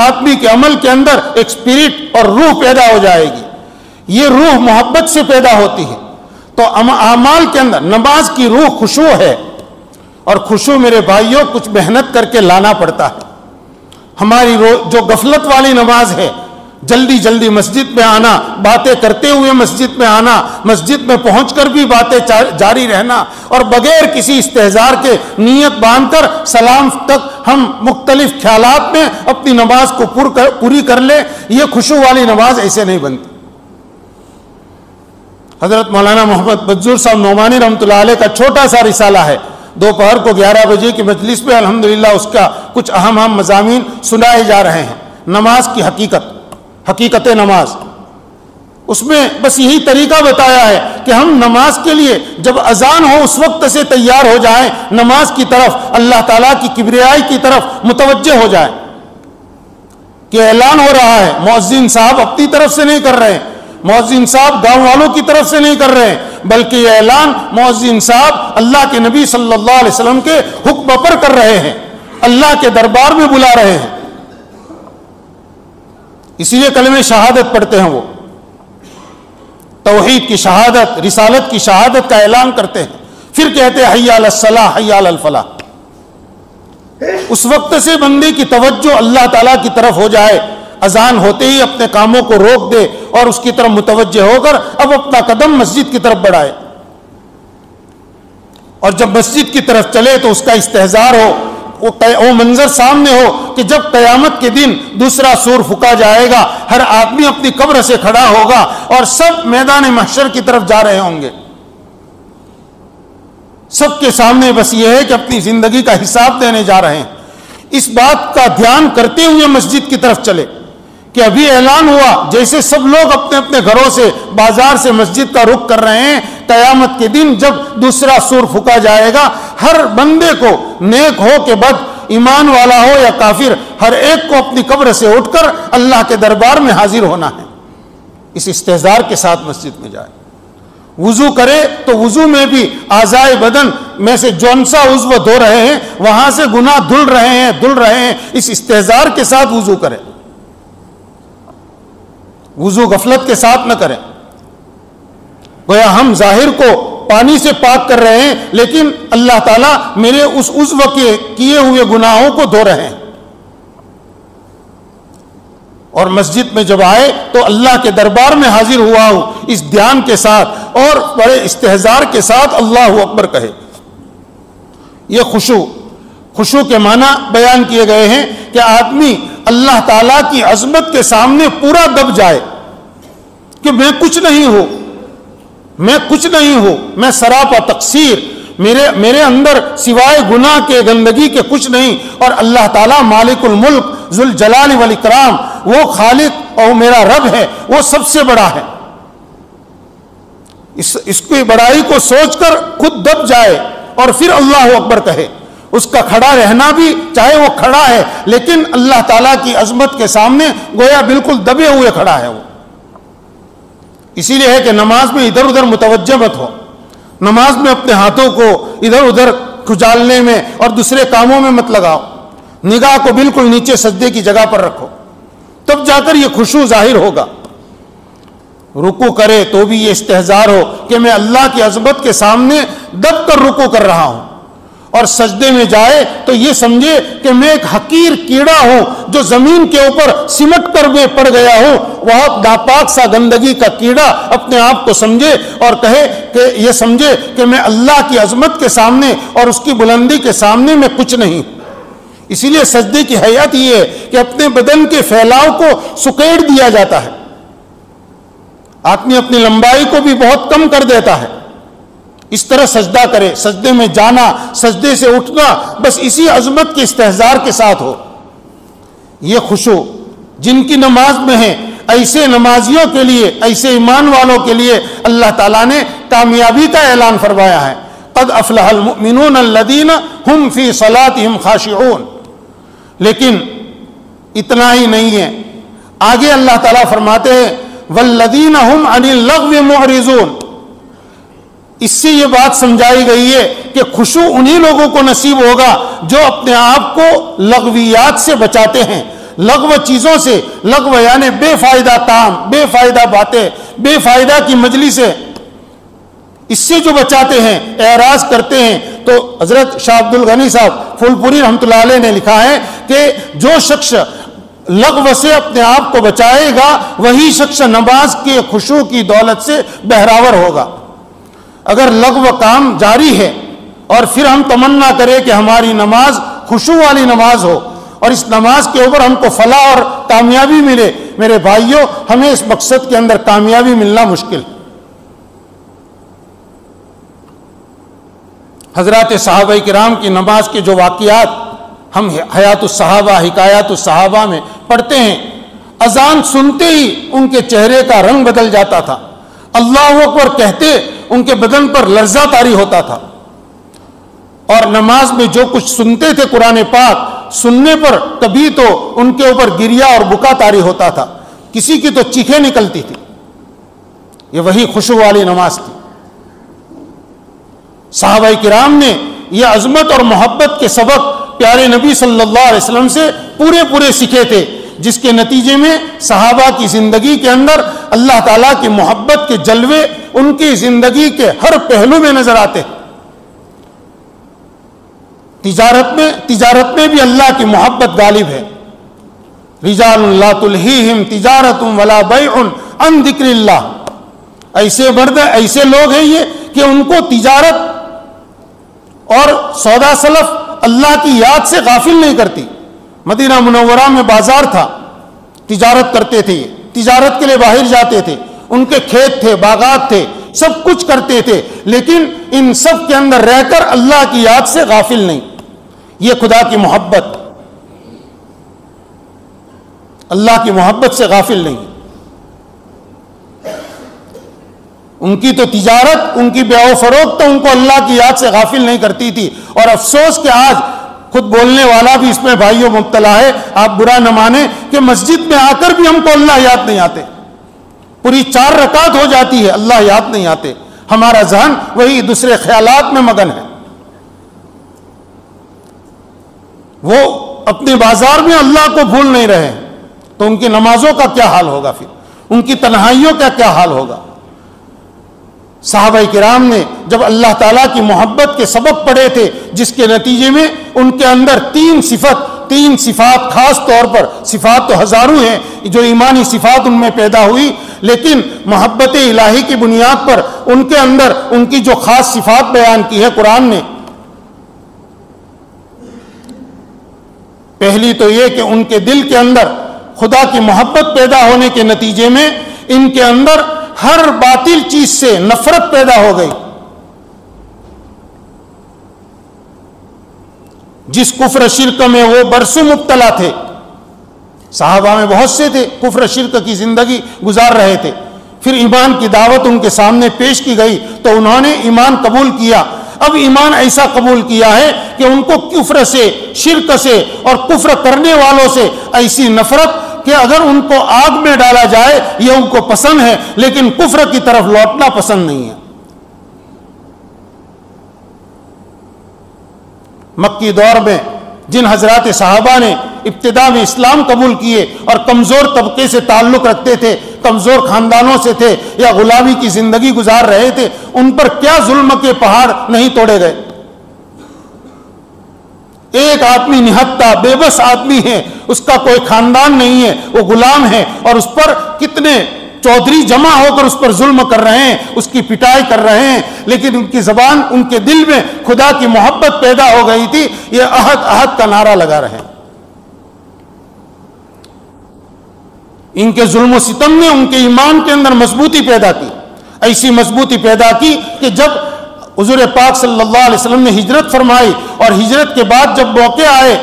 آدمی کے عمل کے اندر ایک اسپرٹ اور روح پیدا ہو جائے گی. یہ روح محبت سے پیدا ہوتی ہے. تو اعمال کے اندر نماز کی روح خشوع ہے، اور خشوع میرے بھائیوں کچھ محنت کر کے لانا پڑتا ہے. ہماری جو غفلت والی نماز ہے، جلدی جلدی مسجد میں آنا، باتیں کرتے ہوئے مسجد میں آنا، مسجد میں پہنچ کر بھی باتیں جاری رہنا، اور بغیر کسی استحضار کے نیت باندھ کر سلام تک ہم مختلف خیالات میں اپنی نماز کو پوری کر لیں، یہ خشوع والی نماز ایسے نہیں بنتی. حضرت مولانا محمد بدزور صاحب نعمانی رحمۃ اللہ علیہ کا چھوٹا سا رسالہ ہے، دوپہر کو 11 بجے کی مجلس میں الحمدللہ اس کا کچھ اہم مضامین سنائے جا رہے ہیں. نماز کی حقیقت نماز. اس میں بس یہی طریقہ بتایا ہے کہ ہم نماز کے لیے جب اذان ہو اس وقت سے تیار ہو جائیں، نماز کی طرف، اللہ تعالیٰ کی کبریائی کی طرف متوجہ ہو جائیں کہ اعلان ہو رہا ہے۔ مؤذن صاحب اپنی طرف سے نہیں کر رہے ہیں، مؤذن صاحب گاؤں والوں کی طرف سے نہیں کر رہے ہیں، بلکہ یہ اعلان مؤذن صاحب اللہ کے نبی صلی اللہ علیہ وسلم کے حکم پر کر رہے ہیں، اللہ کے دربار میں بلا رہے ہیں۔ اسی لیے کلمہ شہادت پڑھتے ہیں، وہ توحید کی شہادت، رسالت کی شہادت کا اعلان کرتے ہیں، پھر کہتے ہیں حی علی الصلاح حی علی الفلاح۔ اس وقت سے بندے کی توجہ اللہ تعالیٰ کی طرف ہو جائے، اذان ہوتے ہی اپنے کاموں کو روک دے اور اس کی طرف متوجہ ہو کر اب اپنا قدم مسجد کی طرف بڑھائے، اور جب مسجد کی طرف چلے تو اس کا استحضار ہو، وہ منظر سامنے ہو کہ جب قیامت کے دن دوسرا سور پھونکا جائے گا، ہر آدمی اپنی قبر سے کھڑا ہوگا اور سب میدان محشر کی طرف جا رہے ہوں گے۔ سب کے سامنے بس یہ ہے کہ اپنی زندگی کا حساب دینے جا رہے ہیں۔ اس بات کا دھیان کرتے ہوئے مسجد کی طرف چلے کہ ابھی اعلان ہوا، جیسے سب لوگ اپنے اپنے گھروں سے، بازار سے مسجد کا رخ کر رہے ہیں، قیامت کے دن جب دوسرا سور پھونکا جائے گا، ہر بندے کو، نیک ہو کہ بد، ایمان والا ہو یا کافر، ہر ایک کو اپنی قبر سے اٹھ کر اللہ کے دربار میں حاضر ہونا ہے۔ اس استحضار کے ساتھ مسجد میں جائے، وضو کرے تو وضو میں بھی اعضائے بدن میں سے جون سا عضو دھو رہے ہیں وہاں سے گناہ دھل رہے ہیں، اس استحضار کے ساتھ وضو کرے، وضو غفلت کے ساتھ نہ کریں۔ گویا ہم ظاہر کو پانی سے پاک کر رہے ہیں، لیکن اللہ تعالیٰ میرے اس عضو کے کیے ہوئے گناہوں کو دھو رہے ہیں۔ اور مسجد میں جب آئے تو اللہ کے دربار میں حاضر ہوا ہوں اس دھیان کے ساتھ اور بڑے استحضار کے ساتھ اللہ اکبر کہے۔ یہ خشوع کے معنی بیان کیے گئے ہیں کہ آدمی اللہ تعالیٰ کی عظمت کے سامنے پورا دب جائے کہ میں کچھ نہیں ہوں، میں سراپا تقصیر، میرے اندر سوائے گناہ کے، گندگی کے کچھ نہیں، اور اللہ تعالیٰ مالک الملک ذوالجلال والاکرام، وہ خالق اور میرا رب ہے، وہ سب سے بڑا ہے۔ اس کی بڑائی کو سوچ کر خود دب جائے اور پھر اللہ اکبر کہے۔ اس کا کھڑا رہنا بھی، چاہے وہ کھڑا ہے لیکن اللہ تعالیٰ کی عظمت کے سامنے گویا بالکل دبے ہوئے کھڑا ہے وہ۔ اسی لیے ہے کہ نماز میں ادھر ادھر متوجہ مت ہو، نماز میں اپنے ہاتھوں کو ادھر ادھر کھجالنے میں اور دوسرے کاموں میں مت لگاؤ، نگاہ کو بالکل نیچے سجدے کی جگہ پر رکھو، تب جا کر یہ خشوع ظاہر ہوگا۔ رکوع کرے تو بھی یہ استحضار ہو کہ میں اللہ کی عظمت کے سامنے دب کر رکوع کر رہا ہوں، اور سجدے میں جائے تو یہ سمجھے کہ میں ایک حقیر کیڑا ہوں جو زمین کے اوپر سمٹ کر میں پڑ گیا ہوں، وہ ناپاک سا گندگی کا کیڑا اپنے آپ کو سمجھے اور کہے کہ یہ سمجھے کہ میں اللہ کی عظمت کے سامنے اور اس کی بلندی کے سامنے میں کچھ نہیں۔ اسی لیے سجدے کی حیات یہ ہے کہ اپنے بدن کے پھیلاؤ کو سکیڑ دیا جاتا ہے، آدمی اپنی لمبائی کو بھی بہت کم کر دیتا ہے، اس طرح سجدہ کرے، سجدے میں جانا، سجدے سے اٹھنا بس اسی عظمت کے استحضار کے ساتھ ہو۔ یہ خشوع جن کی نماز میں ہے، ایسے نمازیوں کے لیے، ایسے ایمان والوں کے لیے اللہ تعالیٰ نے کامیابی کا اعلان فرمایا ہے، قد افلح المؤمنون الذین هم فی صلاتهم خاشعون۔ لیکن اتنا ہی نہیں ہے، آگے اللہ تعالیٰ فرماتے ہیں والذین هم عن اللغو معرضون۔ اس سے یہ بات سمجھائی گئی ہے کہ خشوع انہی لوگوں کو نصیب ہوگا جو اپنے آپ کو لغویات سے بچاتے ہیں، لغو چیزوں سے، لغو یعنی بے فائدہ کام، بے فائدہ باتیں، بے فائدہ کی مجلسیں، اس سے جو بچاتے ہیں، اعراض کرتے ہیں۔ تو حضرت شاہ عبد الغنی صاحب پھول پوری رحمۃ اللہ علیہ نے لکھا ہے کہ جو شخص لغو سے اپنے آپ کو بچائے گا وہی شخص نماز کے خشوع کی دولت سے بہراور ہوگا۔ اگر لغو کام جاری ہے اور پھر ہم تمنا کریں کہ ہماری نماز خشوع والی نماز ہو اور اس نماز کے اوپر ہم کو فلاح اور کامیابی ملے، میرے بھائیوں ہمیں اس مقصد کے اندر کامیابی ملنا مشکل۔ حضرات صحابہ کرام کی نماز کے جو واقعات ہم حیات الصحابہ، حکایات الصحابہ میں پڑھتے ہیں، اذان سنتے ہی ان کے چہرے کا رنگ بدل جاتا تھا، اللہ اکبر کہتے ان کے بدن پر لرزہ طاری ہوتا تھا، اور نماز میں جو کچھ سنتے تھے قرآن پاک سننے پر کبھی تو ان کے اوپر گریا اور بکا طاری ہوتا تھا، کسی کی تو چیخیں نکلتی تھی۔ یہ وہی خشوع والی نماز تھی۔ صحابہ کرام نے یہ عظمت اور محبت کے سبق پیارے نبی صلی اللہ علیہ وسلم سے پورے سیکھے تھے، جس کے نتیجے میں صحابہ کی زندگی کے اندر اللہ تعالیٰ کی محبت کے جلوے ان کی زندگی کے ہر پہلو میں نظر آتے۔ تجارت میں بھی اللہ کی محبت غالب ہے۔ رجال لا تلہیہم تجارت ولا بیع عن ذکر اللہ، ایسے مرد ایسے لوگ ہیں یہ کہ ان کو تجارت اور سودا سلف اللہ کی یاد سے غافل نہیں کرتی۔ مدینہ منورہ میں بازار تھا، تجارت کرتے تھے، یہ تجارت کے لیے باہر جاتے تھے، ان کے کھیت تھے، باغات تھے، سب کچھ کرتے تھے، لیکن ان سب کے اندر رہ کر اللہ کی یاد سے غافل نہیں۔ یہ خدا کی محبت، اللہ کی محبت سے غافل نہیں۔ ان کی تو تجارت، ان کی بیع و فروخت تو ان کو اللہ کی یاد سے غافل نہیں کرتی تھی، اور افسوس کہ آج خود بولنے والا بھی اس میں بھائیوں مبتلا ہے۔ آپ برا نہ مانیں کہ مسجد میں آ کر بھی ہم کو اللہ یاد نہیں آتے، پوری 4 رکعت ہو جاتی ہے، اللہ یاد نہیں آتے، ہمارا ذہن وہی دوسرے خیالات میں مگن ہے۔ وہ اپنے بازار میں اللہ کو بھول نہیں رہے، تو ان کی نمازوں کا کیا حال ہوگا، پھر ان کی تنہائیوں کا کیا حال ہوگا۔ صحابہ کرام نے جب اللہ تعالیٰ کی محبت کے سبب پڑھے تھے، جس کے نتیجے میں ان کے اندر 3 صفات خاص طور پر، صفات تو ہزاروں ہیں جو ایمانی صفات ان میں پیدا ہوئی، لیکن محبت الہی کی بنیاد پر ان کے اندر ان کی جو خاص صفات بیان کی ہے قرآن نے، پہلی تو یہ کہ ان کے دل کے اندر خدا کی محبت پیدا ہونے کے نتیجے میں ان کے اندر ہر باطل چیز سے نفرت پیدا ہو گئی۔ جس کفر شرک میں وہ برسوں مبتلا تھے، صحابہ میں بہت سے تھے کفر شرک کی زندگی گزار رہے تھے، پھر ایمان کی دعوت ان کے سامنے پیش کی گئی تو انہوں نے ایمان قبول کیا۔ اب ایمان ایسا قبول کیا ہے کہ ان کو کفر سے، شرک سے اور کفر کرنے والوں سے ایسی نفرت کہ اگر ان کو آگ میں ڈالا جائے یہ ان کو پسند ہے، لیکن کفر کی طرف لوٹنا پسند نہیں ہے۔ مکی دور میں جن حضرات صحابہ نے ابتدا میں اسلام قبول کیے اور کمزور طبقے سے تعلق رکھتے تھے، کمزور خاندانوں سے تھے یا غلامی کی زندگی گزار رہے تھے، ان پر کیا ظلم کے پہاڑ نہیں توڑے گئے۔ ایک آدمی نہتا بے بس آدمی ہے، اس کا کوئی خاندان نہیں ہے، وہ غلام ہے، اور اس پر کتنے چودھری جمع ہو کر اس پر ظلم کر رہے ہیں، اس کی پٹائی کر رہے ہیں، لیکن ان کی زبان، ان کے دل میں خدا کی محبت پیدا ہو گئی تھی، یہ عہد عہد کا نعرہ لگا رہے۔ ان کے ظلم و ستم نے ان کے ایمان کے اندر مضبوطی پیدا کی، ایسی مضبوطی پیدا کی کہ جب حضور پاک صلی اللہ علیہ وسلم نے ہجرت فرمائی اور ہجرت کے بعد جب موقع آئے،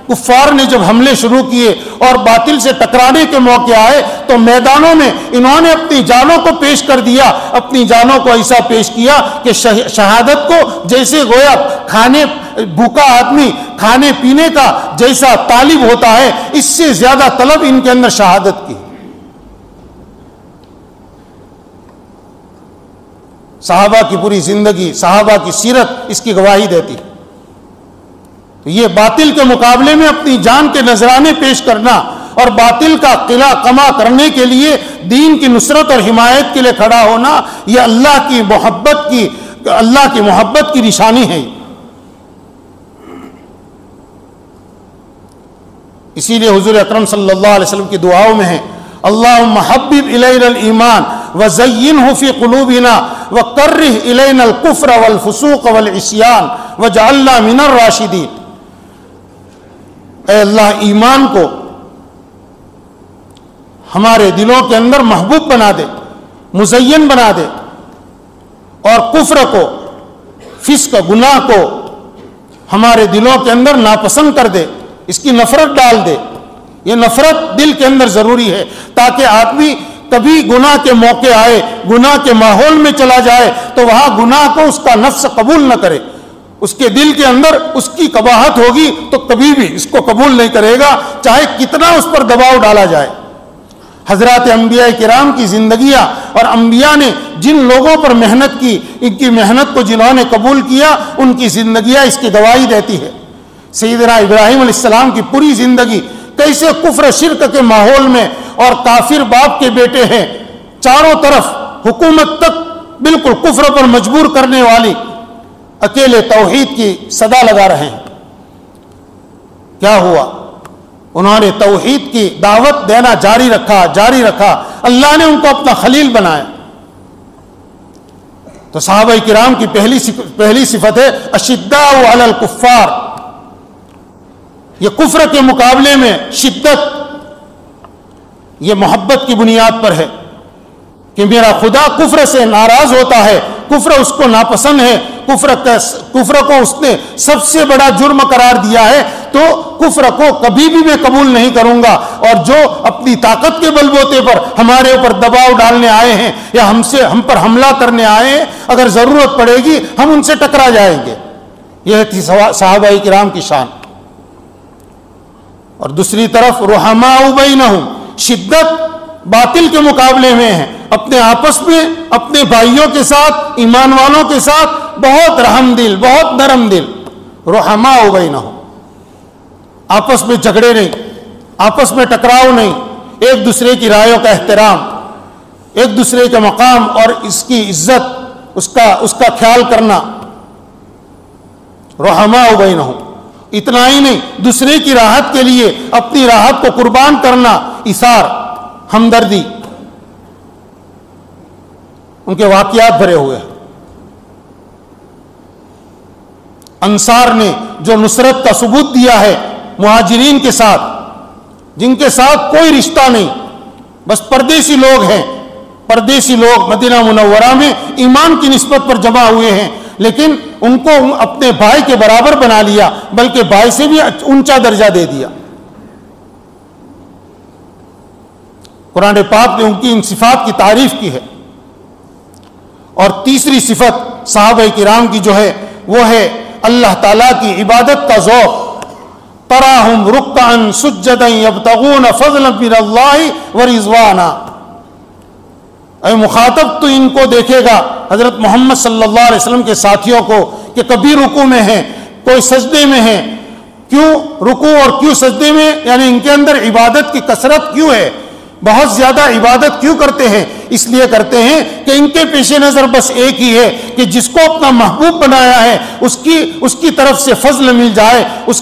کفار نے جب حملے شروع کیے اور باطل سے ٹکرانے کے موقع آئے تو میدانوں میں انہوں نے اپنی جانوں کو پیش کر دیا، اپنی جانوں کو ایسا پیش کیا کہ شہادت کو جیسے گویا بھوکا آدمی کھانے پینے کا جیسا طالب ہوتا ہے، اس سے زیادہ طلب ان کے اندر شہادت کی۔ صحابہ کی پوری زندگی، صحابہ کی سیرت اس کی گواہی دیتی۔ یہ باطل کے مقابلے میں اپنی جان کے نذرانے پیش کرنا اور باطل کا قلعہ کما کرنے کے لیے دین کی نصرت اور حمایت کے لیے کھڑا ہونا، یہ اللہ کی محبت کی نشانی ہے۔ اسی لیے حضور اکرم صلی اللہ علیہ وسلم کی دعاؤں میں ہے، اللہم حبب الینا الایمان وزینہ فی قلوبنا وکرہ الینا الکفر والفسوق والعصیان وجعلنا من الراشدین۔ اے اللہ، ایمان کو ہمارے دلوں کے اندر محبوب بنا دے، مزین بنا دے، اور کفر کو، فسق، گناہ کو ہمارے دلوں کے اندر ناپسند کر دے، اس کی نفرت ڈال دے۔ یہ نفرت دل کے اندر ضروری ہے، تاکہ آدمی کبھی گناہ کے موقع آئے، گناہ کے ماحول میں چلا جائے تو وہاں گناہ کو اس کا نفس قبول نہ کرے، اس کے دل کے اندر اس کی قباحت ہوگی تو کبھی بھی اس کو قبول نہیں کرے گا، چاہے کتنا اس پر دباؤ ڈالا جائے۔ حضرات انبیاء کرام کی زندگیاں اور انبیاء نے جن لوگوں پر محنت کی، ان کی محنت کو جنہوں نے قبول کیا، ان کی زندگیاں اس کی گواہی دیتی ہے۔ سیدنا ابراہیم علیہ السلام کی پوری زندگی کیسے کفر شرک کے ماحول میں اور کافر باپ کے بیٹے ہیں، چاروں طرف حکومت تک بالکل کفر پر مجبور کرنے والی، اکیلے توحید کی صدا لگا رہے ہیں۔ کیا ہوا؟ انہوں نے توحید کی دعوت دینا جاری رکھا، اللہ نے ان کو اپنا خلیل بنایا۔ تو صحابہ کرام کی پہلی صفت ہے اشداء علی الکفار، یہ کفر کے مقابلے میں شدت، یہ محبت کی بنیاد پر ہے کہ میرا خدا کفر سے ناراض ہوتا ہے، کفر اس کو ناپسند ہے، کفر کو اس نے سب سے بڑا جرم قرار دیا ہے، تو کفر کو کبھی بھی میں قبول نہیں کروں گا۔ اور جو اپنی طاقت کے بل بوتے پر ہمارے اوپر دباؤ ڈالنے آئے ہیں یا ہم پر حملہ کرنے آئے ہیں، اگر ضرورت پڑے گی ہم ان سے ٹکرا جائیں گے۔ یہ تھی صحابہ کرام کی شان۔ اور دوسری طرف رحماء بینہم، شدت باطل کے مقابلے میں ہے، اپنے آپس میں اپنے بھائیوں کے ساتھ، ایمان والوں کے ساتھ بہت رحم دل، بہت نرم دل۔ رحماء بینہم، آپس میں جھگڑے نہیں، آپس میں ٹکراؤ نہیں، ایک دوسرے کی رائےوں کا احترام، ایک دوسرے کے مقام اور اس کی عزت، اس کا خیال کرنا۔ رحماء بینہم، اتنا ہی نہیں، دوسرے کی راحت کے لیے اپنی راحت کو قربان کرنا، ایثار، ہمدردی۔ ان کے واقعات بھرے ہوئے ہیں۔ انصار نے جو نصرت کا ثبوت دیا ہے مہاجرین کے ساتھ، جن کے ساتھ کوئی رشتہ نہیں، بس پردیسی لوگ ہیں، پردیسی لوگ مدینہ منورہ میں ایمان کی نسبت پر جمع ہوئے ہیں، لیکن ان کو اپنے بھائی کے برابر بنا لیا، بلکہ بھائی سے بھی اونچا درجہ دے دیا۔ قرآن پاک نے ان کی ان صفات کی تعریف کی ہے۔ اور تیسری صفت صحابہ کرام کی جو ہے وہ ہے اللہ تعالیٰ کی عبادت کا ذوق۔ تراہم رکعا سجدا یبتغون فضلا من اللہ ورضوانا، اے مخاطب تو ان کو دیکھے گا، حضرت محمد صلی اللہ علیہ وسلم کے ساتھیوں کو، کہ کبھی رکوع میں ہیں، کوئی سجدے میں ہیں۔ کیوں رکوع اور کیوں سجدے میں؟ یعنی ان کے اندر عبادت کی کثرت کیوں ہے، بہت زیادہ عبادت کیوں کرتے ہیں؟ اس لیے کرتے ہیں کہ ان کے پیش نظر بس ایک ہی ہے کہ جس کو اپنا محبوب بنایا ہے اس کی طرف سے فضل مل جائے، اس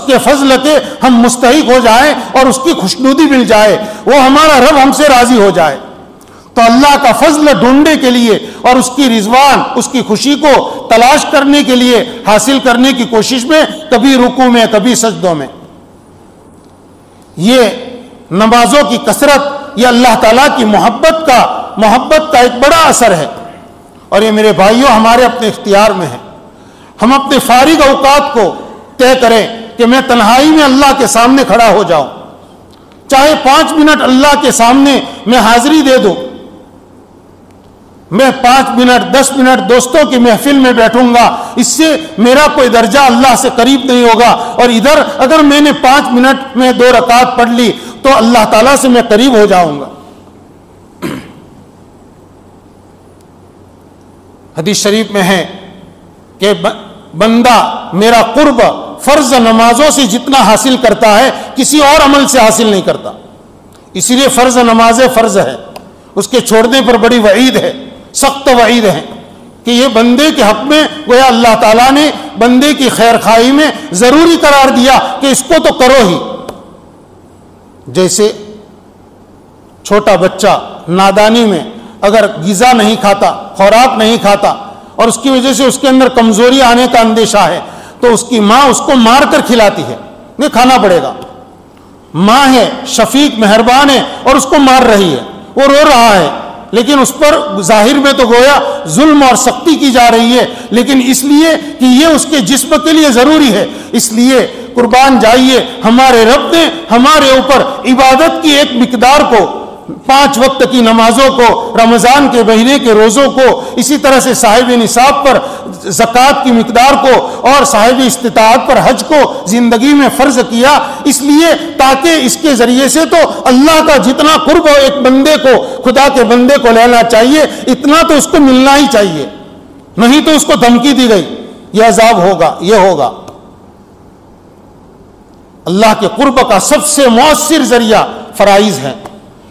کے فضل کے ہم مستحق ہو جائیں اور اس کی خوشنودی مل جائے، وہ ہمارا رب ہم سے راضی ہو جائے۔ تو اللہ کا فضل ڈھونڈنے کے لیے اور اس کی رضوان، اس کی خوشی کو تلاش کرنے کے لیے، حاصل کرنے کی کوشش میں کبھی رکوع میں کبھی سجدوں میں۔ یہ نمازوں کی کثرت، یہ اللہ تعالیٰ کی محبت کا ایک بڑا اثر ہے۔ اور یہ میرے بھائیوں ہمارے اپنے اختیار میں ہے۔ ہم اپنے فارغ اوقات کو طے کریں کہ میں تنہائی میں اللہ کے سامنے کھڑا ہو جاؤں، چاہے 5 منٹ اللہ کے سامنے میں حاضری دے دوں، میں 5 منٹ 10 منٹ دوستوں کی محفل میں بیٹھوں گا، اس سے میرا کوئی درجہ اللہ سے قریب نہیں ہوگا۔ اور ادھر اگر میں نے 5 منٹ میں 2 رکعت پڑھ لی تو اللہ تعالیٰ سے میں قریب ہو جاؤں گا۔ حدیث شریف میں ہے کہ بندہ میرا قرب فرض نمازوں سے جتنا حاصل کرتا ہے کسی اور عمل سے حاصل نہیں کرتا، اسی لیے فرض نمازیں فرض ہے، اس کے چھوڑنے پر بڑی وعید ہے، سخت وعید ہے کہ یہ بندے کے حق میں گویا اللہ تعالیٰ نے بندے کی خیر خواہی میں ضروری قرار دیا کہ اس کو تو کرو ہی۔ جیسے چھوٹا بچہ نادانی میں اگر غذا نہیں کھاتا، خوراک نہیں کھاتا، اور اس کی وجہ سے اس کے اندر کمزوری آنے کا اندیشہ ہے، تو اس کی ماں اس کو مار کر کھلاتی ہے، نہیں کھانا پڑے گا۔ ماں ہے، شفیق مہربان ہے، اور اس کو مار رہی ہے، وہ رو رہا ہے، لیکن اس پر ظاہر میں تو گویا ظلم اور سختی کی جا رہی ہے، لیکن اس لیے کہ یہ اس کے جسم کے لیے ضروری ہے، اس لیے قربان جائیے، ہمارے رب نے ہمارے اوپر عبادت کی ایک مقدار کو، 5 وقت کی نمازوں کو، رمضان کے مہینے کے روزوں کو، اسی طرح سے صاحب نصاب پر زکوٰۃ کی مقدار کو اور صاحب استطاعت پر حج کو زندگی میں فرض کیا، اس لیے تاکہ اس کے ذریعے سے تو اللہ کا جتنا قرب ہو ایک بندے کو، خدا کے بندے کو لینا چاہیے، اتنا تو اس کو ملنا ہی چاہیے، نہیں تو اس کو دھمکی دی گئی یہ عذاب ہوگا، یہ ہوگا۔ اللہ کے قرب کا سب سے مؤثر ذریعہ فرائض ہے،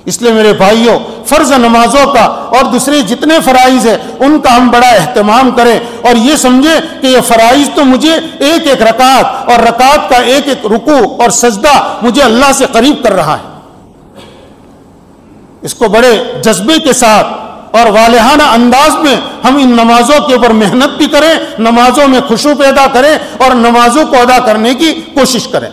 اس لیے میرے بھائیوں فرض نمازوں کا اور دوسرے جتنے فرائض ہیں ان کا ہم بڑا اہتمام کریں اور یہ سمجھیں کہ یہ فرائض تو مجھے ایک ایک رکعت اور رکعت کا ایک ایک رکوع اور سجدہ مجھے اللہ سے قریب کر رہا ہے۔ اس کو بڑے جذبے کے ساتھ اور والہانہ انداز میں ہم ان نمازوں کے اوپر محنت بھی کریں، نمازوں میں خشوع پیدا کریں اور نمازوں کو ادا کرنے کی کوشش کریں۔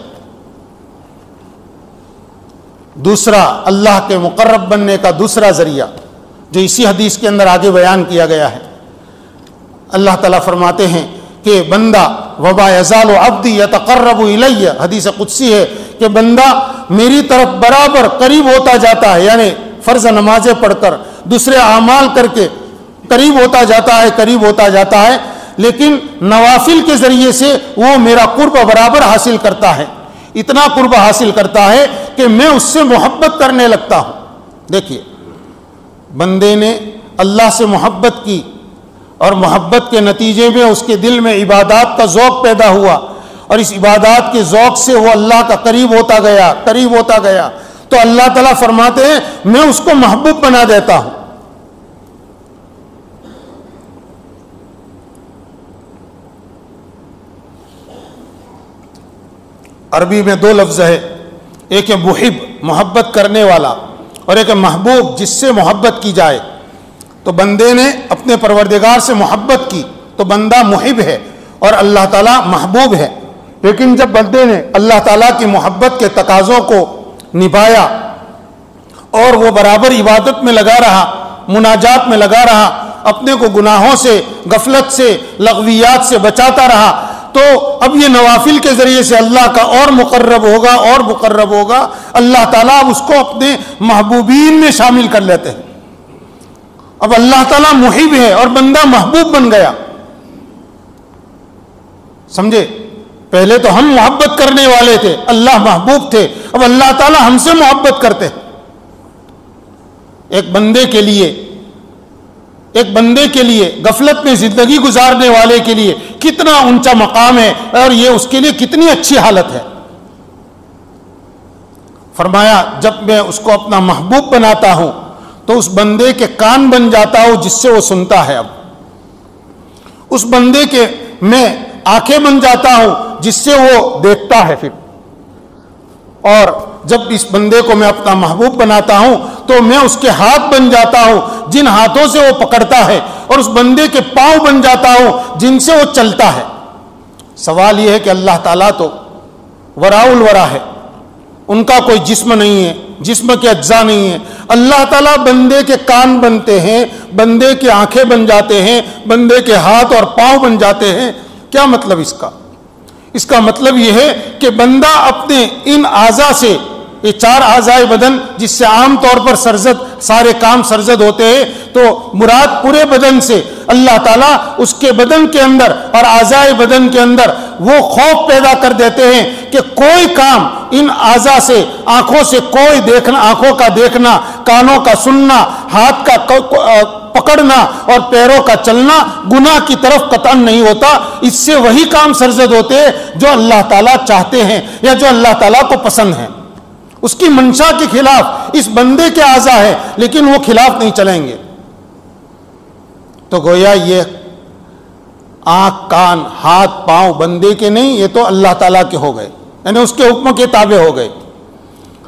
دوسرا اللہ کے مقرب بننے کا دوسرا ذریعہ جو اسی حدیث کے اندر آگے بیان کیا گیا ہے، اللہ تعالیٰ فرماتے ہیں کہ بندہ وما یزال عبدی یتقرب الی، حدیث قدسی ہے کہ بندہ میری طرف برابر قریب ہوتا جاتا ہے، یعنی فرض نمازیں پڑھ کر دوسرے اعمال کر کے قریب ہوتا جاتا ہے، لیکن نوافل کے ذریعے سے وہ میرا قرب برابر حاصل کرتا ہے، اتنا قرب حاصل کرتا ہے کہ میں اس سے محبت کرنے لگتا ہوں۔ دیکھیے بندے نے اللہ سے محبت کی اور محبت کے نتیجے میں اس کے دل میں عبادات کا ذوق پیدا ہوا اور اس عبادات کے ذوق سے وہ اللہ کا قریب ہوتا گیا تو اللہ تعالیٰ فرماتے ہیں میں اس کو محبوب بنا دیتا ہوں۔ عربی میں 2 لفظ ہے، ایک ہے محب محبت کرنے والا اور ایک ہے محبوب جس سے محبت کی جائے۔ تو بندے نے اپنے پروردگار سے محبت کی تو بندہ محب ہے اور اللہ تعالیٰ محبوب ہے، لیکن جب بندے نے اللہ تعالیٰ کی محبت کے تقاضوں کو نبھایا اور وہ برابر عبادت میں لگا رہا، مناجات میں لگا رہا، اپنے کو گناہوں سے، غفلت سے، لغویات سے بچاتا رہا، تو اب یہ نوافل کے ذریعے سے اللہ کا اور مقرب ہوگا، اللہ تعالیٰ اب اس کو اپنے محبوبین میں شامل کر لیتے ہیں۔ اب اللہ تعالیٰ محب ہے اور بندہ محبوب بن گیا، سمجھے؟ پہلے تو ہم محبت کرنے والے تھے، اللہ محبوب تھے، اب اللہ تعالیٰ ہم سے محبت کرتے ہیں۔ ایک بندے کے لیے غفلت میں زندگی گزارنے والے کے لیے کتنا اونچا مقام ہے اور یہ اس کے لیے کتنی اچھی حالت ہے۔ فرمایا جب میں اس کو اپنا محبوب بناتا ہوں تو اس بندے کے کان بن جاتا ہوں جس سے وہ سنتا ہے، اب اس بندے کے میں آنکھیں بن جاتا ہوں جس سے وہ دیکھتا ہے، پھر اور جب اس بندے کو میں اپنا محبوب بناتا ہوں تو میں اس کے ہاتھ بن جاتا ہوں جن ہاتھوں سے وہ پکڑتا ہے، اور اس بندے کے پاؤں بن جاتا ہوں جن سے وہ چلتا ہے۔ سوال یہ ہے کہ اللہ تعالیٰ تو وراء الورا ہے، ان کا کوئی جسم نہیں ہے، جسم کے اجزاء نہیں ہیں، اللہ تعالیٰ بندے کے کان بنتے ہیں، بندے کی آنکھیں بن جاتے ہیں، بندے کے ہاتھ اور پاؤں بن جاتے ہیں۔ کیا مطلب اس کا مطلب یہ ہے کہ بندہ اپنے ان اعضاء سے، یہ 4 اعضاء بدن جس سے عام طور پر سارے کام سرزد ہوتے ہیں، تو مراد پورے بدن سے اللہ تعالیٰ اس کے بدن کے اندر اور اعضاء بدن کے اندر وہ خوف پیدا کر دیتے ہیں کہ کوئی کام ان اعضاء سے، آنکھوں سے کوئی دیکھنا، آنکھوں کا دیکھنا، کانوں کا سننا، ہاتھ کا پکڑنا اور پیروں کا چلنا گناہ کی طرف قطعاً نہیں ہوتا، اس سے وہی کام سرزد ہوتے ہیں جو اللہ تعالیٰ چاہتے ہیں یا جو اللہ تعالیٰ کو پسند ہے۔ اس کی منشا کے خلاف اس بندے کے اعضاء ہے لیکن وہ خلاف نہیں چلیں گے۔ تو گویا یہ آنکھ، کان، ہاتھ، پاؤں بندے کے نہیں، یہ تو اللہ تعالیٰ کے ہو گئے، یعنی اس کے حکم کے تابع ہو گئے۔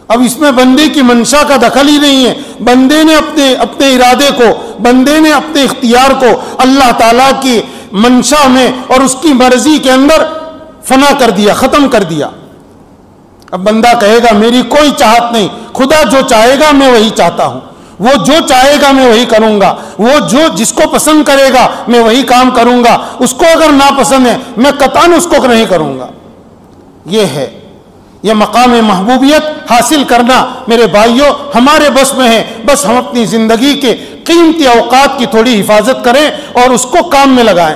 اب اس میں بندے کی منشا کا دخل ہی نہیں ہے، بندے نے اپنے ارادے کو، بندے نے اپنے اختیار کو اللہ تعالیٰ کی منشا میں اور اس کی مرضی کے اندر فنا کر دیا، ختم کر دیا۔ اب بندہ کہے گا میری کوئی چاہت نہیں، خدا جو چاہے گا میں وہی چاہتا ہوں، وہ جو چاہے گا میں وہی کروں گا، وہ جس کو پسند کرے گا میں وہی کام کروں گا، اس کو اگر ناپسند ہے میں قطعاً اس کو نہیں کروں گا۔ یہ ہے، یہ مقام محبوبیت حاصل کرنا میرے بھائیوں ہمارے بس میں ہے۔ بس ہم اپنی زندگی کے قیمتی اوقات کی تھوڑی حفاظت کریں اور اس کو کام میں لگائیں،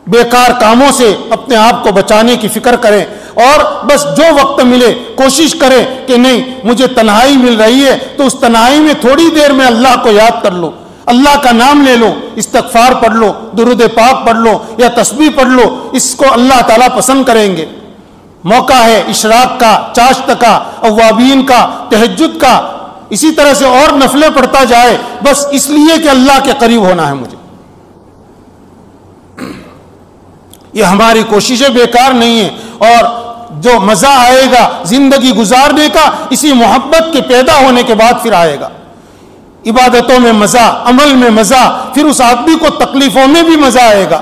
بیکار کاموں سے اپنے آپ کو بچانے کی فکر کریں، اور بس جو وقت ملے کوشش کریں کہ نہیں مجھے تنہائی مل رہی ہے تو اس تنہائی میں تھوڑی دیر میں اللہ کو یاد کر لو، اللہ کا نام لے لو، استغفار پڑھ لو، درود پاک پڑھ لو یا تسبیح پڑھ لو، اس کو اللہ تعالیٰ پسند کریں گے۔ موقع ہے اشراق کا، چاشت کا، اوابین کا، تہجد کا، اسی طرح سے اور نفلیں پڑھتا جائے، بس اس لیے کہ اللہ کے قریب ہونا ہے مجھے۔ یہ ہماری کوششیں بیکار نہیں ہیں، اور جو مزہ آئے گا زندگی گزارنے کا اسی محبت کے پیدا ہونے کے بعد پھر آئے گا۔ عبادتوں میں مزہ، عمل میں مزہ، پھر اس آدمی کو تکلیفوں میں بھی مزہ آئے گا،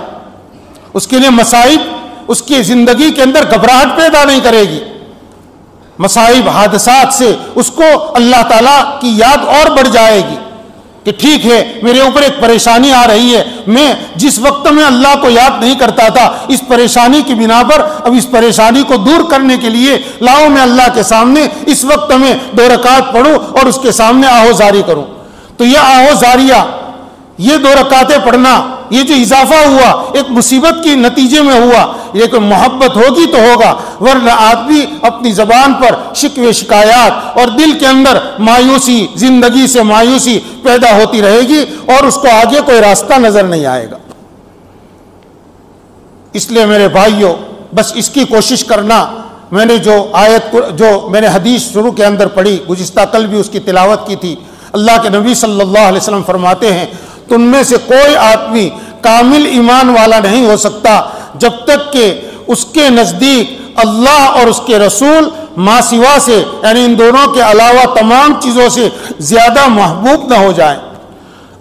اس کے لیے مصائب اس کی زندگی کے اندر گھبراہٹ پیدا نہیں کرے گی، مصائب حادثات سے اس کو اللہ تعالیٰ کی یاد اور بڑھ جائے گی کہ ٹھیک ہے میرے اوپر ایک پریشانی آ رہی ہے، میں جس وقت میں اللہ کو یاد نہیں کرتا تھا اس پریشانی کی بنا پر اب اس پریشانی کو دور کرنے کے لیے لاؤ میں اللہ کے سامنے اس وقت میں 2 رکعت پڑھوں اور اس کے سامنے آہوزاری کروں۔ تو یہ آہوزاریہ، یہ 2 رکعتیں پڑھنا، یہ جو اضافہ ہوا ایک مصیبت کے نتیجے میں ہوا، لیکن محبت ہوگی تو ہوگا، ورنہ آدمی اپنی زبان پر شکوے شکایات اور دل کے اندر مایوسی، زندگی سے مایوسی پیدا ہوتی رہے گی اور اس کو آگے کوئی راستہ نظر نہیں آئے گا۔ اس لیے میرے بھائیوں بس اس کی کوشش کرنا، میں نے جو آیت، جو میں نے حدیث شروع کے اندر پڑھی، گزشتہ کل بھی اس کی تلاوت کی تھی، اللہ کے نبی صلی اللہ علیہ وسلم فرماتے ہیں تم میں سے کوئی آدمی کامل ایمان والا نہیں ہو سکتا جب تک کہ اس کے نزدیک اللہ اور اس کے رسول ما سوا سے، یعنی ان دونوں کے علاوہ تمام چیزوں سے زیادہ محبوب نہ ہو جائیں۔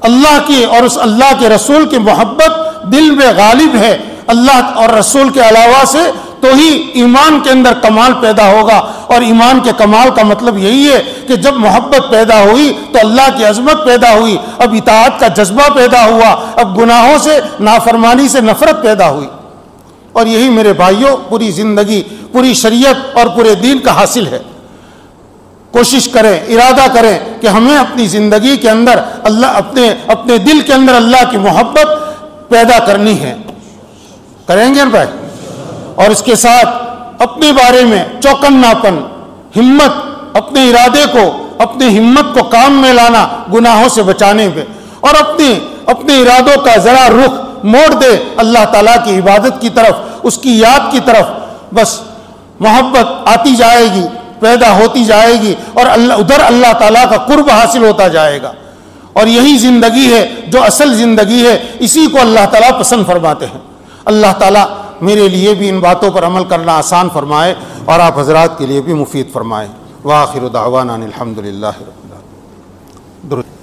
اللہ کی اور اس اللہ کے رسول کی محبت دل میں غالب ہے، اللہ اور رسول کے علاوہ سے تو ہی ایمان کے اندر کمال پیدا ہوگا، اور ایمان کے کمال کا مطلب یہی ہے کہ جب محبت پیدا ہوئی تو اللہ کی عظمت پیدا ہوئی، اب اطاعت کا جذبہ پیدا ہوا، اب گناہوں سے، نافرمانی سے نفرت پیدا ہوئی، اور یہی میرے بھائیوں پوری زندگی، پوری شریعت اور پورے دین کا حاصل ہے۔ کوشش کریں، ارادہ کریں کہ ہمیں اپنی زندگی کے اندر اللہ، اپنے دل کے اندر اللہ کی محبت پیدا کرنی ہے، کریں گے بھائی؟ اور اس کے ساتھ اپنے بارے میں چوکناپن، ہمت، اپنے ارادے کو، اپنے ہمت کو کام میں لانا گناہوں سے بچانے پہ، اور اپنے ارادوں کا ذرا رخ موڑ دے اللہ تعالیٰ کی عبادت کی طرف، اس کی یاد کی طرف، بس محبت آتی جائے گی، پیدا ہوتی جائے گی، اور ادھر اللہ تعالیٰ کا قرب حاصل ہوتا جائے گا، اور یہی زندگی ہے جو اصل زندگی ہے، اسی کو اللہ تعالیٰ پسند فرماتے ہیں۔ اللہ تعالیٰ میرے لیے بھی ان باتوں پر عمل کرنا آسان فرمائے اور آپ حضرات کے لیے بھی مفید فرمائے۔ وآخر دعوانا الحمدللہ رب العالمین۔